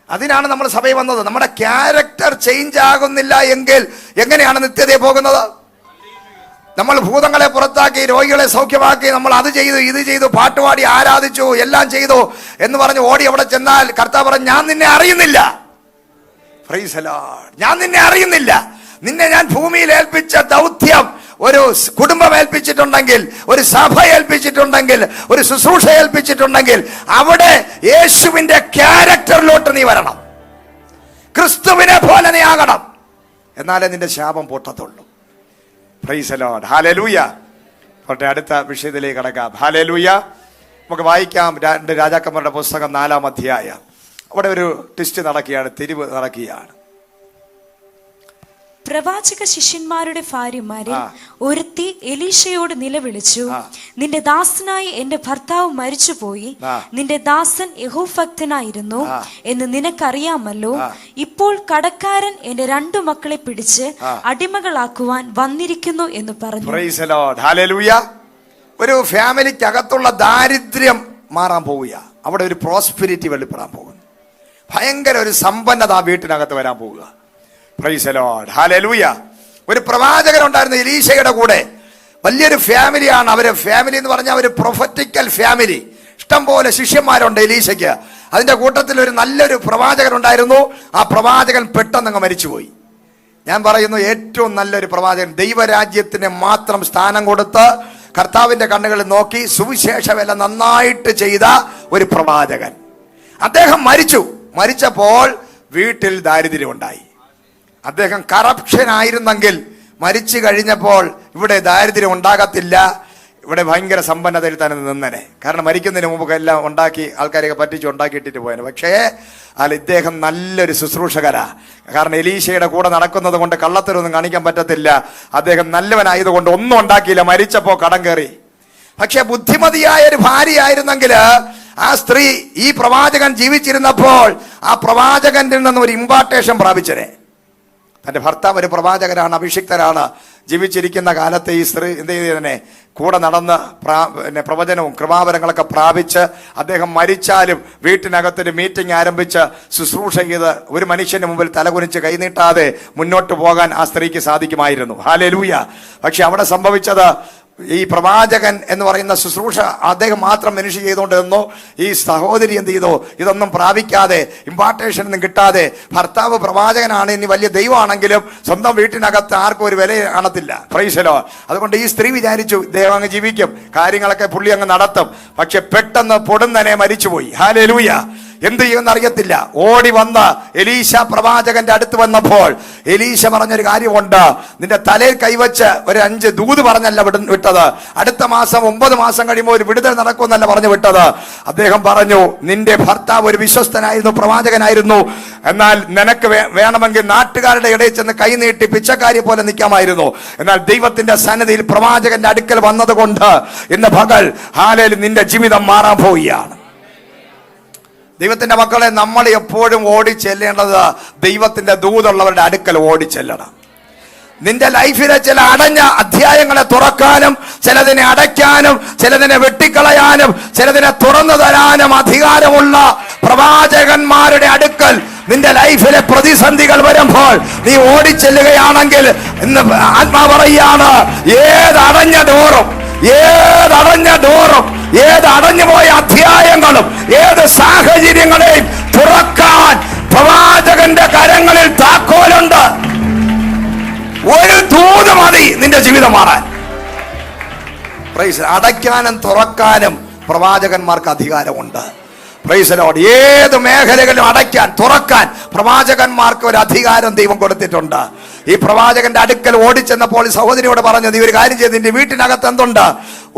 അതിനാണ് നമ്മൾ സഭയിൽ വന്നത്. നമ്മുടെ ക്യാരക്ടർ ചേഞ്ച് ആകുന്നില്ല എങ്കിൽ എങ്ങനെയാണ് നിത്യതയിൽ പോകുന്നത്? നമ്മൾ ഭൂതങ്ങളെ പുറത്താക്കി, രോഗികളെ സൗഖ്യമാക്കി, നമ്മൾ അത് ചെയ്തു ഇത് ചെയ്തു, പാട്ടുപാടി ആരാധിച്ചു, എല്ലാം ചെയ്തു എന്ന് പറഞ്ഞ് ഓടി അവിടെ ചെന്നാൽ കർത്താവ് പറഞ്ഞു, ഞാൻ നിന്നെ അറിയുന്നില്ല. Price the Lord. ഞാൻ നിന്നെ അറിയുന്നില്ല. നിന്നെ ഞാൻ ഭൂമിയിൽ ഏൽപ്പിച്ച ദൗത്യം, ഒരു കുടുംബം ഏൽപ്പിച്ചിട്ടുണ്ടെങ്കിൽ, ഒരു സഭ ഏൽപ്പിച്ചിട്ടുണ്ടെങ്കിൽ, ഒരു ശുശ്രൂഷ ഏൽപ്പിച്ചിട്ടുണ്ടെങ്കിൽ അവിടെ യേശുവിന്റെ ക്യാരക്ടറിലോട്ട് നീ വരണം. ക്രിസ്തുവിനെ പോലെ നീ ആകണം. എന്നാലേ നിന്റെ ശാപം പൊട്ടത്തുള്ളൂ. Praise the Lord. ഹല്ലേലൂയ. പോട്ടെ, അടുത്ത വിഷയത്തിലേക്ക് കടക്കാം. ഹല്ലേലൂയ. നമുക്ക് വായിക്കാം 2 രാജാക്കന്മാരുടെ പുസ്തകം 4-ാം അധ്യായം. അവിടെ ഒരു ട്വിസ്റ്റ് നടക്കുകയാണ്, തിരിവ് നടക്കുകയാണ്. പ്രവാചക ശിഷ്യന്മാരുടെ ഭാര്യമാരിൽ ഒരുത്തി എലീശയോട് നിലവിളിച്ചു, നിന്റെ ദാസനായി എന്റെ ഭർത്താവ് മരിച്ചുപോയി, നിന്റെ ദാസൻ യഹോഭക്തനായിരുന്നു എന്ന് നിനക്കറിയാമല്ലോ. ഇപ്പോൾ കടക്കാരൻ എന്റെ 2 മക്കളെ പിടിച്ച് അടിമകളാക്കുവാൻ വന്നിരിക്കുന്നു എന്ന് പറഞ്ഞു. Price the Lord. ഹല്ലേലൂയ. ഒരു ഫാമിലിക്കകത്തുള്ള ദാരിദ്ര്യം മാറാൻ പോവുക. അവിടെ ഒരു പ്രോസ്പെരിറ്റി വെളിപ്പെടാൻ പോകുന്നു. ഭയങ്കര ഒരു സമ്പന്നത ആ വീട്ടിനകത്ത് വരാൻ പോവുക. Price the Lord. ഹല്ലേലൂയ. ഒരു പ്രവാചകൻ ഉണ്ടായിരുന്നു എലീശയുടെ കൂടെ. വലിയൊരു ഫാമിലിയാണ് അവര്. ഫാമിലി എന്ന് പറഞ്ഞാൽ ഒരു പ്രൊഫറ്റിക്കൽ ഫാമിലി. ഇഷ്ടം പോലെ ശിഷ്യന്മാരുണ്ട് എലീശയ്ക്ക്. അതിന്റെ കൂട്ടത്തിൽ ഒരു നല്ലൊരു പ്രവാചകൻ ഉണ്ടായിരുന്നു. ആ പ്രവാചകൻ പെട്ടെന്ന് അങ്ങ് മരിച്ചുപോയി. ഞാൻ പറയുന്നു, ഏറ്റവും നല്ലൊരു പ്രവാചകൻ, ദൈവരാജ്യത്തിന് മാത്രം സ്ഥാനം കൊടുത്ത് കർത്താവിന്റെ കണ്ണുകളിൽ നോക്കി സുവിശേഷ വേല നന്നായിട്ട് ചെയ്ത ഒരു പ്രവാചകൻ. അദ്ദേഹം മരിച്ചപ്പോൾ വീട്ടിൽ ദാരിദ്ര്യം ഉണ്ടായി. അദ്ദേഹം കറപ്ഷൻ ആയിരുന്നെങ്കിൽ മരിച്ചു കഴിഞ്ഞപ്പോൾ ഇവിടെ ദാരിദ്ര്യം ഉണ്ടാകത്തില്ല, ഇവിടെ ഭയങ്കര സമ്പന്നതയിൽ തന്നെ നിന്നനെ. കാരണം മരിക്കുന്നതിന് മുമ്പ് എല്ലാം ഉണ്ടാക്കി ആൾക്കാരെയൊക്കെ പറ്റിച്ച് ഉണ്ടാക്കിയിട്ടിട്ട് പോയനെ. പക്ഷേ ഇദ്ദേഹം നല്ലൊരു ശുശ്രൂഷകരാ. കാരണം എലീശയുടെ കൂടെ നടക്കുന്നത് കൊണ്ട് കള്ളത്തരൊന്നും കാണിക്കാൻ പറ്റത്തില്ല. അദ്ദേഹം നല്ലവനായതുകൊണ്ട് ഒന്നും ഉണ്ടാക്കിയില്ല, മരിച്ചപ്പോ കടം കയറി. പക്ഷെ ബുദ്ധിമതിയായ ഒരു ഭാര്യയായിരുന്നെങ്കിൽ ആ സ്ത്രീ ഈ പ്രവാചകൻ ജീവിച്ചിരുന്നപ്പോൾ ആ പ്രവാചകനിൽ നിന്ന് ഒരു ഇമ്പാർട്ടേഷൻ പ്രാപിച്ചനെ. തന്റെ ഭർത്താവ് ഒരു പ്രവാചകനാണ്, അഭിഷിക്തനാണ്. ജീവിച്ചിരിക്കുന്ന കാലത്ത് ഈ സ്ത്രീ എന്ത് ചെയ്തതിനെ കൂടെ നടന്ന് പ്രവചനവും കൃപാവരങ്ങളൊക്കെ പ്രാപിച്ച് അദ്ദേഹം മരിച്ചാലും വീട്ടിനകത്തൊരു മീറ്റിംഗ് ആരംഭിച്ച് ശുശ്രൂഷ ചെയ്ത് ഒരു മനുഷ്യന്റെ മുമ്പിൽ തലകുനിച്ച് കൈനീട്ടാതെ മുന്നോട്ട് പോകാൻ ആ സ്ത്രീക്ക് സാധിക്കുമായിരുന്നു. ഹല്ലേലൂയ. പക്ഷെ അവിടെ സംഭവിച്ചത്, ഈ പ്രവാചകൻ എന്ന് പറയുന്ന ശുശ്രൂഷ അദ്ദേഹം മാത്രം മനുഷ്യ ചെയ്തുകൊണ്ടിരുന്നു. ഈ സഹോദരി എന്ത് ചെയ്തു? ഇതൊന്നും പ്രാപിക്കാതെ, ഇമ്പാർട്ടേഷൻ ഒന്നും കിട്ടാതെ, ഭർത്താവ് പ്രവാചകനാണ്, ഇനി വലിയ ദൈവമാണെങ്കിലും സ്വന്തം വീട്ടിനകത്ത് ആർക്കും ഒരു വില കാണത്തില്ല. Price the Lord. അതുകൊണ്ട് ഈ സ്ത്രീ വിചാരിച്ചു ദൈവം അങ്ങ് ജീവിക്കും, കാര്യങ്ങളൊക്കെ പുള്ളി അങ്ങ് നടത്തും. പക്ഷെ പെട്ടെന്ന് പൊടുന്നനെ മരിച്ചുപോയി. ഹല്ലേലൂയ. എന്ത് ചെയ്യുമെന്ന് അറിയത്തില്ല. ഓടി വന്ന് എലീശ പ്രവാചകന്റെ അടുത്ത് വന്നപ്പോൾ എലീശ പറഞ്ഞൊരു കാര്യമുണ്ട്, നിന്റെ തലയിൽ കൈവച്ച് ഒരു 5 ദൂത് പറഞ്ഞല്ല വിട്ടത്, അടുത്ത മാസം 9 മാസം കഴിയുമ്പോൾ ഒരു വിടുതൽ നടക്കുമെന്നല്ല പറഞ്ഞു വിട്ടത്. അദ്ദേഹം പറഞ്ഞു, നിന്റെ ഭർത്താവ് ഒരു വിശ്വസ്തനായിരുന്നു, പ്രവാചകനായിരുന്നു. എന്നാൽ നിനക്ക് വേണമെങ്കിൽ നാട്ടുകാരുടെ ഇടയിൽ ചെന്ന് കൈനീട്ടി പിച്ചക്കാരി പോലെ നിൽക്കാമായിരുന്നു. എന്നാൽ ദൈവത്തിന്റെ സന്നിധിയിൽ പ്രവാചകന്റെ അടുക്കൽ വന്നതുകൊണ്ട് ഇന്ന് പകൽ ഹാലേൽ നിന്റെ ജീവിതം മാറാൻ പോവുകയാണ്. ദൈവത്തിന്റെ മക്കളെ, നമ്മൾ എപ്പോഴും ഓടിച്ചെല്ലേണ്ടത് ദൈവത്തിന്റെ ദൂതുള്ളവരുടെ അടുക്കൽ ഓടിച്ചെല്ലണം. നിന്റെ ലൈഫിലെ ചില അടഞ്ഞ അധ്യായങ്ങളെ തുറക്കാനും, ചിലതിനെ അടയ്ക്കാനും, ചിലതിനെ വെട്ടിക്കളയാനും, ചിലതിനെ തുറന്നു തരാനും അധികാരമുള്ള പ്രവാചകന്മാരുടെ അടുക്കൽ നിന്റെ ലൈഫിലെ പ്രതിസന്ധികൾ വരുമ്പോൾ നീ ഓടിച്ചെല്ലുകയാണെങ്കിൽ ഇന്ന് ആത്മാ പറയുകയാണ്, ഏതടഞ്ഞ ഡോറും ഏതടഞ്ഞുപോയ അധ്യായങ്ങളും ഏത് സാഹചര്യങ്ങളെയും തുറക്കാൻ പ്രവാചകന്റെ കരങ്ങളിൽ താക്കോലുണ്ട്. ഒരു ദൂത് മതി നിന്റെ ജീവിതം മാറാൻ. അടയ്ക്കാനും തുറക്കാനും പ്രവാചകന്മാർക്ക് അധികാരമുണ്ട്. Price the Lord. ഏത് മേഖലകളിലും അടയ്ക്കാൻ തുറക്കാൻ പ്രവാചകന്മാർക്ക് ഒരു അധികാരം ദൈവം കൊടുത്തിട്ടുണ്ട്. ഈ പ്രവാചകന്റെ അടുക്കൽ ഓടിച്ചെന്നപ്പോൾ സഹോദരിയോട് പറഞ്ഞു, നീ ഒരു കാര്യം ചെയ്ത്, നിന്റെ വീട്ടിനകത്ത് എന്തുണ്ട്?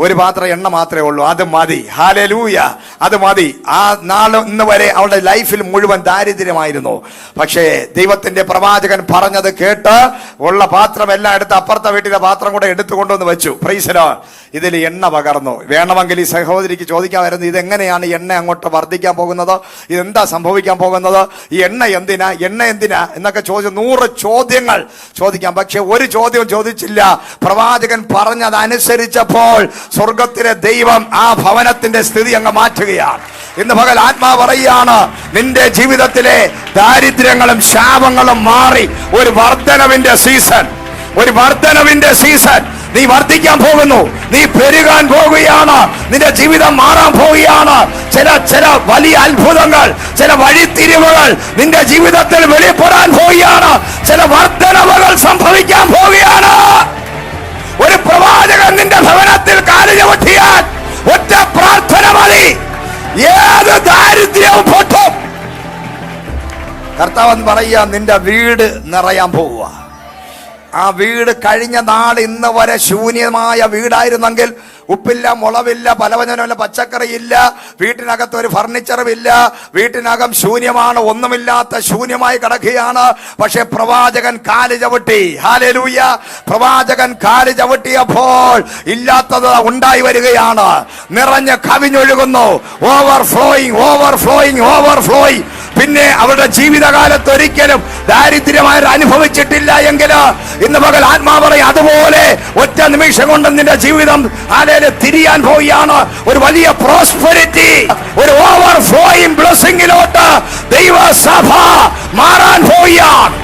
ഒരു പാത്രം എണ്ണ മാത്രമേ ഉള്ളൂ, അത് മതി. ഹല്ലേലൂയ, അത് മതി. ആ നാളെ ഇന്ന് വരെ അവളുടെ ലൈഫിൽ മുഴുവൻ ദാരിദ്ര്യമായിരുന്നു. പക്ഷേ ദൈവത്തിന്റെ പ്രവാചകൻ പറഞ്ഞത് കേട്ട് ഉള്ള പാത്രം എല്ലാം എടുത്ത് അപ്പുറത്തെ വീട്ടിലെ പാത്രം കൂടെ എടുത്തുകൊണ്ടുവന്ന് വെച്ചു. Price the Lord. ഇതിൽ എണ്ണ പകർന്നു. വേണമെങ്കിൽ ഈ സഹോദരിക്ക് ചോദിക്കാമായിരുന്നു, ഇതെങ്ങനെയാണ് എണ്ണ അങ്ങോട്ട് വർദ്ധിക്കാൻ പോകുന്നത്? ഇതെന്താ സംഭവിക്കാൻ പോകുന്നത്? ഈ എണ്ണ എന്തിനാ എന്നൊക്കെ ചോദിച്ചു 100 ചോദ്യങ്ങൾ ചോദിക്കാം. പക്ഷെ ഒരു ചോദ്യം ചോദിച്ചില്ല. പ്രവാചകൻ പറഞ്ഞതനുസരിച്ചപ്പോൾ സ്വർഗത്തിലെ ദൈവം ആ ഭവനത്തിന്റെ സ്ഥിതി അങ്ങ് മാറ്റുകയാണ്. ഇന്ന് പകൽ ആത്മാവ് പറയുകയാണ്, നിന്റെ ജീവിതത്തിലെ ദാരിദ്ര്യങ്ങളും ശാപങ്ങളും മാറി ഒരു വർധനവിന്റെ സീസൺ. നീ വർദ്ധിക്കാൻ പോകുന്നു, നീ പെരുകാൻ പോകുകയാണ്, നിന്റെ ജീവിതം മാറാൻ പോവുകയാണ്. ചില വലിയ അത്ഭുതങ്ങൾ, ചില വഴിത്തിരിവുകൾ നിന്റെ ജീവിതത്തിൽ വെളിപ്പെടാൻ പോവുകയാണ്. ചില വർധനവുകൾ സംഭവിക്കാൻ പോവുകയാണ്. ഒരു പ്രവാചകൻ നിന്റെ ഭവനത്തിൽ കാല് ചവിട്ടിയാൽ ഒറ്റ പ്രാർത്ഥന മതി, ഏത് ദാരിദ്ര്യവും പൊട്ടും. കർത്താവ് പറയുക, നിന്റെ വീട് നിറയാൻ പോവുക. ആ വീട് കഴിഞ്ഞ നാൾ ഇന്ന് വരെ ശൂന്യമായ വീടായിരുന്നെങ്കിൽ, ഉപ്പില്ല, മുളവില്ല, പലവചനമില്ല, പച്ചക്കറിയില്ല, വീട്ടിനകത്ത് ഒരു ഫർണിച്ചറും ഇല്ല, വീട്ടിനകം ശൂന്യമാണ്, ഒന്നുമില്ലാത്ത ശൂന്യമായി കിടക്കുകയാണ്. പക്ഷെ പ്രവാചകൻ കാല് ചവിട്ടി. ഹല്ലേലൂയ. പ്രവാചകൻ കാല് ചവിട്ടിയപ്പോൾ ഇല്ലാത്തത് ഉണ്ടായി വരികയാണ്, നിറഞ്ഞ് കവിഞ്ഞൊഴുകുന്നു. ഓവർഫ്ലോയിങ്. പിന്നെ അവരുടെ ജീവിതകാലത്ത് ഒരിക്കലും ദാരിദ്ര്യമായി അനുഭവിച്ചിട്ടില്ല എങ്കിൽ ഇന്ന് പകൽ ആത്മാവ് പറയും, അതുപോലെ ഒറ്റ നിമിഷം കൊണ്ട് നിന്റെ ജീവിതം തിരിയാൻ പോവുകയാണ്. ഒരു വലിയ പ്രോസ്പെരിറ്റി, ഒരു ഓവർഫ്ലോയിങ് ബ്ലെസ്സിങ്ങിലോട്ട് ദൈവസഭ മാറാൻ പോവുകയാണ്.